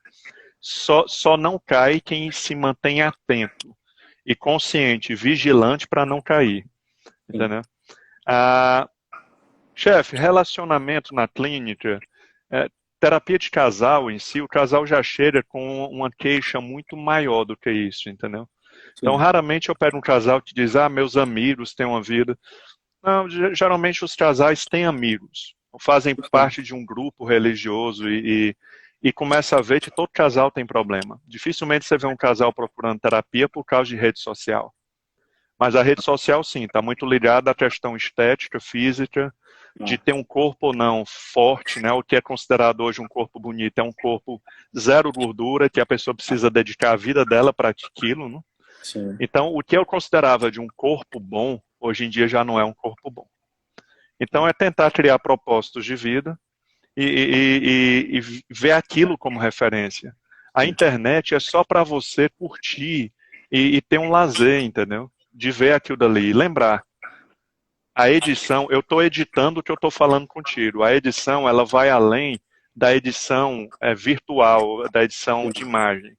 só não cai quem se mantém atento e consciente, vigilante para não cair. Sim. Entendeu? Ah, chefe, relacionamento na clínica, é, terapia de casal em si, o casal já chega com uma queixa muito maior do que isso, entendeu? Então, Sim. raramente eu pego um casal que diz, meus amigos têm uma vida. Não, geralmente os casais têm amigos, fazem Sim. parte de um grupo religioso e começa a ver que todo casal tem problema. Dificilmente você vê um casal procurando terapia por causa de rede social. Mas a rede social, sim, está muito ligada à questão estética, física, de É. ter um corpo ou não forte, né? O que é considerado hoje um corpo bonito é um corpo zero gordura, que a pessoa precisa dedicar a vida dela para aquilo, né? Sim. Então, o que eu considerava de um corpo bom, hoje em dia já não é um corpo bom. Então, é tentar criar propósitos de vida e ver aquilo como referência. A Sim. internet é só para você curtir e ter um lazer, entendeu? De ver aquilo dali e lembrar. A edição, eu estou editando o que eu estou falando contigo. A edição, ela vai além da edição virtual, da edição de imagem.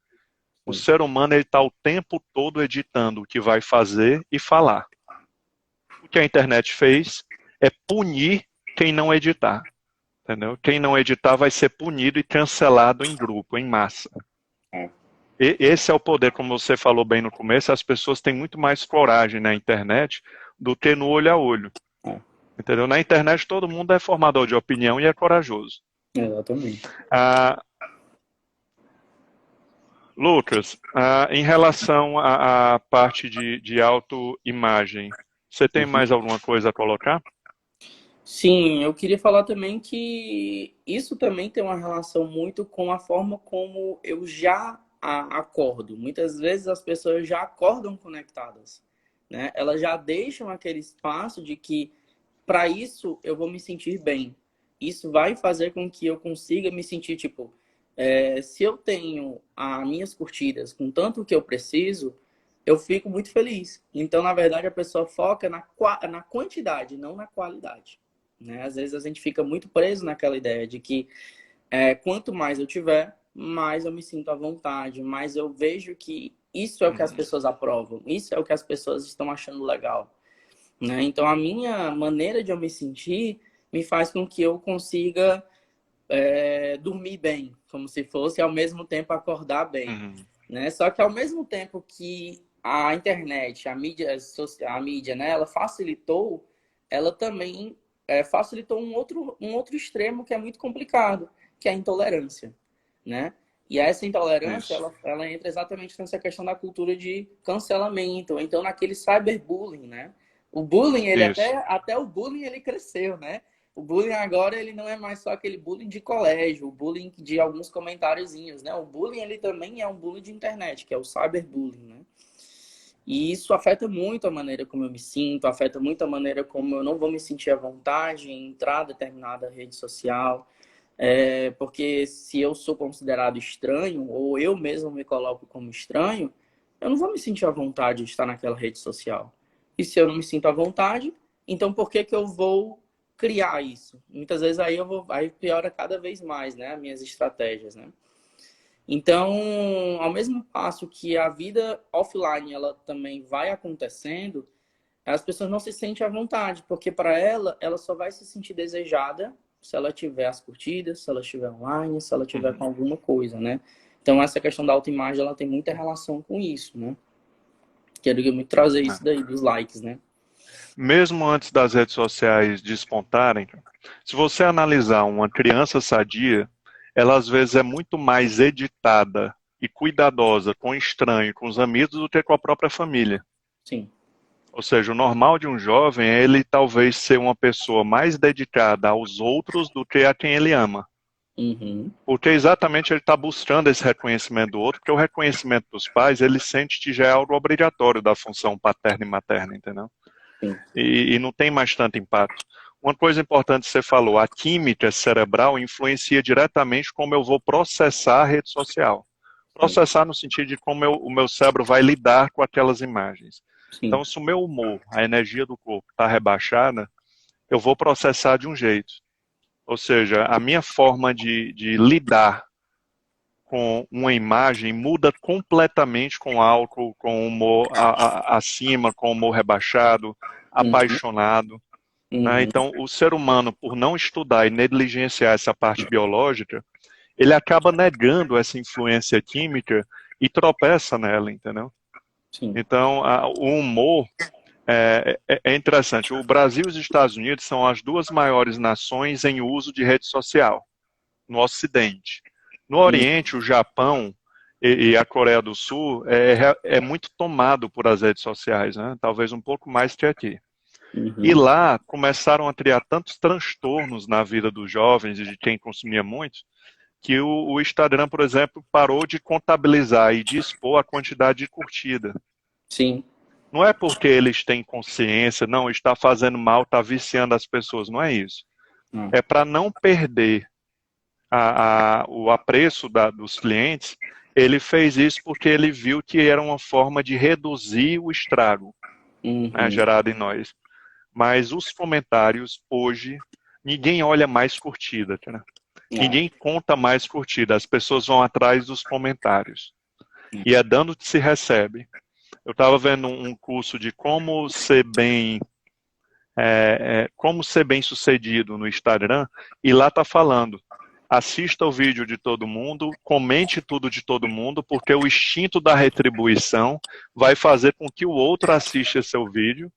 O Sim. ser humano ele está o tempo todo editando o que vai fazer e falar. O que a internet fez é punir quem não editar. entendeu? Quem não editar vai ser punido e cancelado em grupo, em massa. É. Esse é o poder, como você falou bem no começo, as pessoas têm muito mais coragem na internet do que no olho a olho. É. Entendeu? Na internet todo mundo é formador de opinião e é corajoso. Exatamente. Ah, Lucas, em relação à parte de autoimagem, você tem Uhum. mais alguma coisa a colocar? Sim, eu queria falar também que isso também tem uma relação muito com a forma como eu já acordo. Muitas vezes as pessoas já acordam conectadas, né? Elas já deixam aquele espaço de que para isso eu vou me sentir bem. Isso vai fazer com que eu consiga me sentir tipo, se eu tenho as minhas curtidas com tanto que eu preciso, eu fico muito feliz. Então, na verdade, a pessoa foca na quantidade, não na qualidade. Né? Às vezes a gente fica muito preso naquela ideia de que quanto mais eu tiver, mais eu me sinto à vontade, mais eu vejo que isso é o que as pessoas aprovam, isso é o que as pessoas estão achando legal. Né? Então, a minha maneira de eu me sentir me faz com que eu consiga dormir bem, como se fosse ao mesmo tempo acordar bem. Uhum. Né? Só que ao mesmo tempo que a internet, a mídia, né, ela facilitou, ela também facilitou um outro extremo que é muito complicado, que é a intolerância, né? E essa intolerância, Isso, ela entra exatamente nessa questão da cultura de cancelamento, ou então naquele cyberbullying, né? O bullying, ele isso. até o bullying ele cresceu, né? O bullying agora, ele não é mais só aquele bullying de colégio, o bullying de alguns comentáriozinhos, né? O bullying, ele também é um bullying de internet, que é o cyberbullying, né? E isso afeta muito a maneira como eu me sinto, afeta muito a maneira como eu não vou me sentir à vontade em entrar em determinada rede social. Porque se eu sou considerado estranho, ou eu mesmo me coloco como estranho, eu não vou me sentir à vontade de estar naquela rede social. E se eu não me sinto à vontade, então por que que eu vou criar isso? Muitas vezes aí piora cada vez mais, né, as minhas estratégias, né? Então, ao mesmo passo que a vida offline ela também vai acontecendo, as pessoas não se sentem à vontade, porque para ela só vai se sentir desejada se ela tiver as curtidas, se ela estiver online, se ela tiver com Uhum. alguma coisa, né? Então, essa questão da autoimagem, ela tem muita relação com isso, né? Quero muito trazer É. isso daí, dos likes, né? Mesmo antes das redes sociais despontarem, se você analisar uma criança sadia, ela às vezes é muito mais editada e cuidadosa com o estranho, com os amigos, do que com a própria família. Sim. Ou seja, o normal de um jovem é ele talvez ser uma pessoa mais dedicada aos outros do que a quem ele ama. Uhum. Porque exatamente ele está buscando esse reconhecimento do outro, porque o reconhecimento dos pais, ele sente que já é algo obrigatório da função paterna e materna, entendeu? Sim. E não tem mais tanto impacto. Uma coisa importante que você falou, a química cerebral influencia diretamente como eu vou processar a rede social. Sim. Processar no sentido de como o meu cérebro vai lidar com aquelas imagens. Sim. Então, se o meu humor, a energia do corpo está rebaixada, eu vou processar de um jeito. Ou seja, a minha forma de lidar com uma imagem muda completamente com álcool, com humor acima, com humor rebaixado, Uhum. apaixonado. Né? Uhum. Então, o ser humano, por não estudar e negligenciar essa parte biológica, ele acaba negando essa influência química e tropeça nela, entendeu? Sim. Então, o humor é interessante. O Brasil e os Estados Unidos são as duas maiores nações em uso de rede social no Ocidente. No Oriente, o Japão e a Coreia do Sul é muito tomado por as redes sociais, né? Talvez um pouco mais que aqui. E Uhum. lá começaram a criar tantos transtornos na vida dos jovens e de quem consumia muito, que o Instagram, por exemplo, parou de contabilizar e de expor a quantidade de curtida. Sim. Não é porque eles têm consciência, não, está fazendo mal, está viciando as pessoas, não é isso. Ah. É para não perder o apreço dos clientes, ele fez isso porque ele viu que era uma forma de reduzir o estrago, né, Uhum. gerado em nós. Mas os comentários, hoje, ninguém olha mais curtida, né? Ah. Ninguém conta mais curtida, as pessoas vão atrás dos comentários. E é dando que se recebe. Eu estava vendo um curso de como ser bem como ser bem-sucedido no Instagram, e lá está falando, assista o vídeo de todo mundo, comente tudo de todo mundo, porque o instinto da retribuição vai fazer com que o outro assista seu vídeo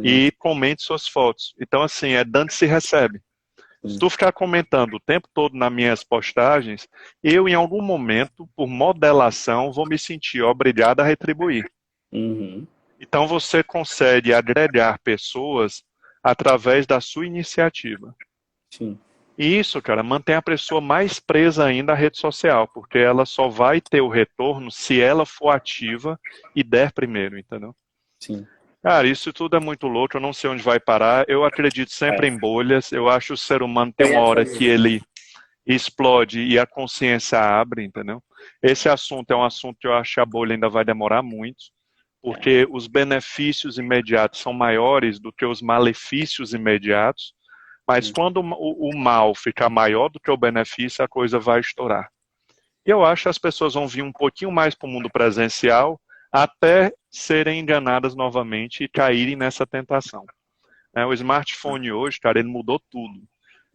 e comente suas fotos. Então, assim, é dando se recebe. Se tu ficar comentando o tempo todo nas minhas postagens, eu, em algum momento, por modelação, vou me sentir obrigado a retribuir. Então, você consegue agregar pessoas através da sua iniciativa. Sim. E isso, cara, mantém a pessoa mais presa ainda à rede social, porque ela só vai ter o retorno se ela for ativa e der primeiro, entendeu? Sim. Cara, isso tudo é muito louco, eu não sei onde vai parar. Eu acredito sempre em bolhas. Eu acho que o ser humano tem uma hora que ele explode e a consciência abre, entendeu? Esse assunto é um assunto que eu acho que a bolha ainda vai demorar muito, porque os benefícios imediatos são maiores do que os malefícios imediatos, mas quando o mal ficar maior do que o benefício, a coisa vai estourar. E eu acho que as pessoas vão vir um pouquinho mais para o mundo presencial, até serem enganadas novamente e caírem nessa tentação. O smartphone hoje, cara, ele mudou tudo.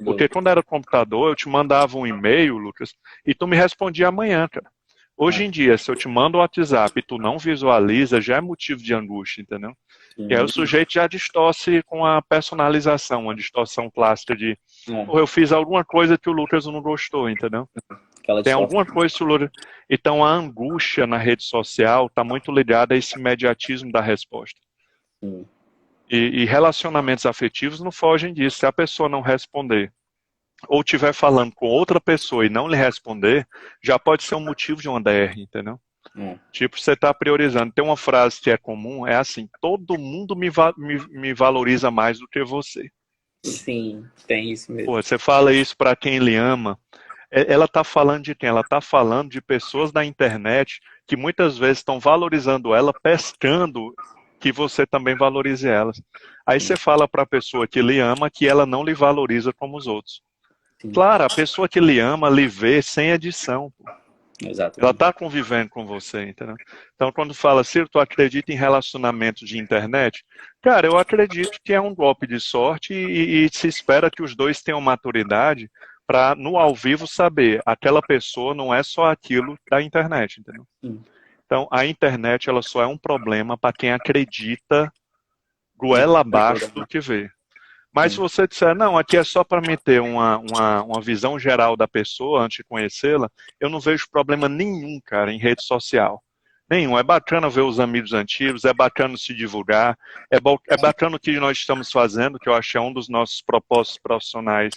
Porque quando era computador, eu te mandava um e-mail, Lucas, e tu me respondia amanhã, cara. Hoje em dia, se eu te mando o WhatsApp e tu não visualiza, já é motivo de angústia, entendeu? E aí o sujeito já distorce com a personalização, uma distorção clássica de eu fiz alguma coisa que o Lucas não gostou, entendeu? Tem alguma coisa que o Lucas... Então a angústia na rede social está muito ligada a esse imediatismo da resposta. E relacionamentos afetivos não fogem disso. Se a pessoa não responder, ou estiver falando com outra pessoa e não lhe responder, já pode ser um motivo de uma DR, entendeu? Tipo, você está priorizando. Tem uma frase que é comum, é assim, todo mundo me valoriza mais do que você. Sim, tem isso mesmo. Pô, você fala isso para quem lhe ama, ela está falando de quem? Ela está falando de pessoas da internet que muitas vezes estão valorizando ela, pescando que você também valorize elas. Aí você fala para a pessoa que lhe ama que ela não lhe valoriza como os outros. Claro, a pessoa que lhe ama lhe vê sem edição. Exatamente. Ela está convivendo com você, entendeu? Então, quando fala, Ciro, tu acredita em relacionamento de internet? Cara, eu acredito que é um golpe de sorte e se espera que os dois tenham maturidade para, no ao vivo, saber aquela pessoa não é só aquilo da internet, entendeu? Então, a internet ela só é um problema para quem acredita goela abaixo do que vê. Mas se você disser, não, aqui é só para me ter uma visão geral da pessoa antes de conhecê-la, eu não vejo problema nenhum, cara, em rede social. Nenhum. É bacana ver os amigos antigos, é bacana se divulgar, é bacana o que nós estamos fazendo, que eu acho que é um dos nossos propósitos profissionais,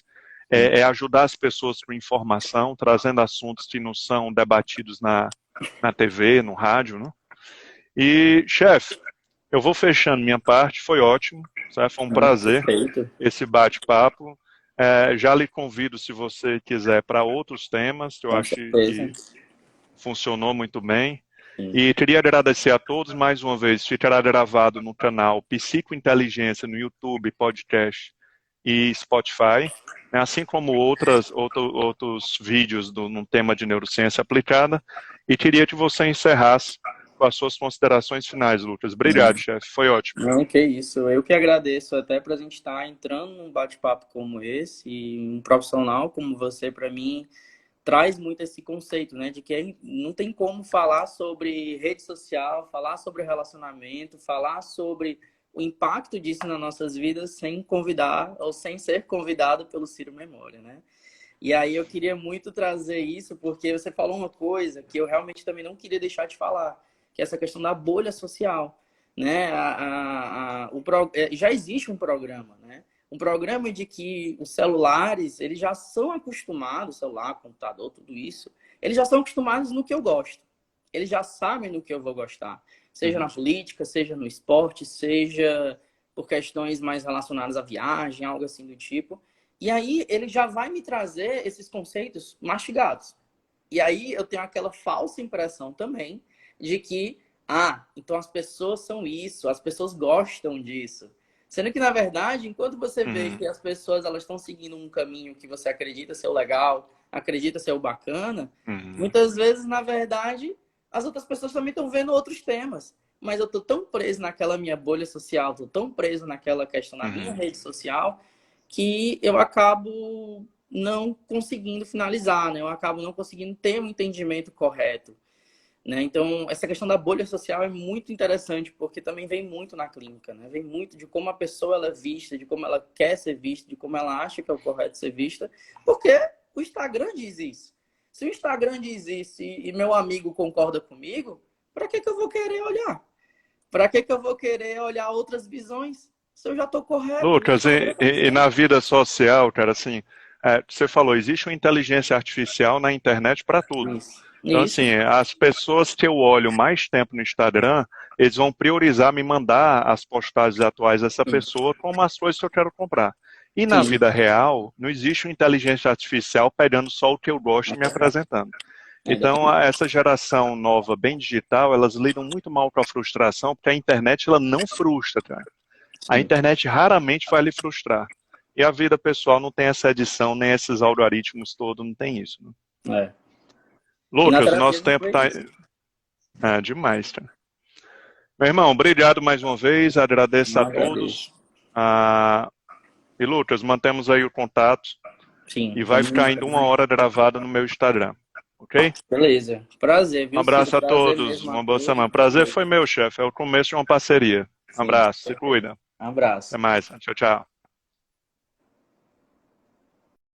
é ajudar as pessoas com informação, trazendo assuntos que não são debatidos na TV, no rádio, né? E, chefe, eu vou fechando minha parte, foi ótimo, certo? Foi um prazer esse bate-papo. Já lhe convido, se você quiser, para outros temas, que eu acho que funcionou muito bem. E queria agradecer a todos mais uma vez. Ficará gravado no canal Psicointeligência, no YouTube, podcast e Spotify, assim como outros vídeos no tema de neurociência aplicada. E queria que você encerrasse com as suas considerações finais, Lucas. Obrigado, chefe. Foi ótimo. Não, que isso. Eu que agradeço até para a gente estar entrando num bate-papo como esse, e um profissional como você, para mim, traz muito esse conceito, né, de que não tem como falar sobre rede social, falar sobre relacionamento, falar sobre o impacto disso nas nossas vidas sem convidar ou sem ser convidado pelo Ciro Memória, né? E aí eu queria muito trazer isso, porque você falou uma coisa que eu realmente também não queria deixar de falar, que é essa questão da bolha social, né? Já existe um programa, né? Um programa de que os celulares, eles já são acostumados, celular, computador, tudo isso, eles já são acostumados no que eu gosto. Eles já sabem no que eu vou gostar. Seja na política, seja no esporte, seja por questões mais relacionadas à viagem, algo assim do tipo. E aí ele já vai me trazer esses conceitos mastigados. E aí eu tenho aquela falsa impressão também de que, então as pessoas são isso, as pessoas gostam disso. Sendo que, na verdade, enquanto você vê que as pessoas elas estão seguindo um caminho que você acredita ser o legal, acredita ser o bacana, muitas vezes, na verdade, as outras pessoas também estão vendo outros temas. mas eu tô tão preso naquela minha bolha social, tô tão preso naquela questão na minha rede social, que eu acabo não conseguindo finalizar, né? Eu acabo não conseguindo ter um entendimento correto, né? Então, essa questão da bolha social é muito interessante, porque também vem muito na clínica, né? Vem muito de como a pessoa ela é vista, de como ela quer ser vista, de como ela acha que é o correto ser vista, porque o Instagram diz isso. Se o Instagram diz isso e meu amigo concorda comigo, para que eu vou querer olhar? Para que eu vou querer olhar outras visões? Se eu já estou correto, meu Lucas, Instagram tá e dizendo. na vida social, cara, assim, você falou, existe uma inteligência artificial na internet para tudo. Isso. Então, Isso. assim, as pessoas que eu olho mais tempo no Instagram, eles vão priorizar me mandar as postagens atuais dessa pessoa como as coisas que eu quero comprar. E na Isso. vida real, não existe uma inteligência artificial pegando só o que eu gosto e me apresentando. Então, Exatamente. essa geração nova, bem digital, elas lidam muito mal com a frustração, porque a internet ela não frustra, cara. A Sim. internet raramente vai lhe frustrar. E a vida pessoal não tem essa edição, nem esses algoritmos todos, não tem isso. Né? É. E na Lucas, o terapia nosso a gente tempo vê está isso. demais, cara. Meu irmão, obrigado mais uma vez, agradeço Não a todos. agradeço. E Lucas, mantemos aí o contato Sim, e vai vamos ficar ainda 1 hora gravada no meu Instagram, ok? beleza. Prazer, Um viu, Ciro? abraço a Prazer todos, mesmo, uma boa Arthur. semana. Prazer foi meu, chefe, é o começo de uma parceria. Um Sim, abraço, se perfeito. cuida. Até Abraço. mais, tchau, tchau.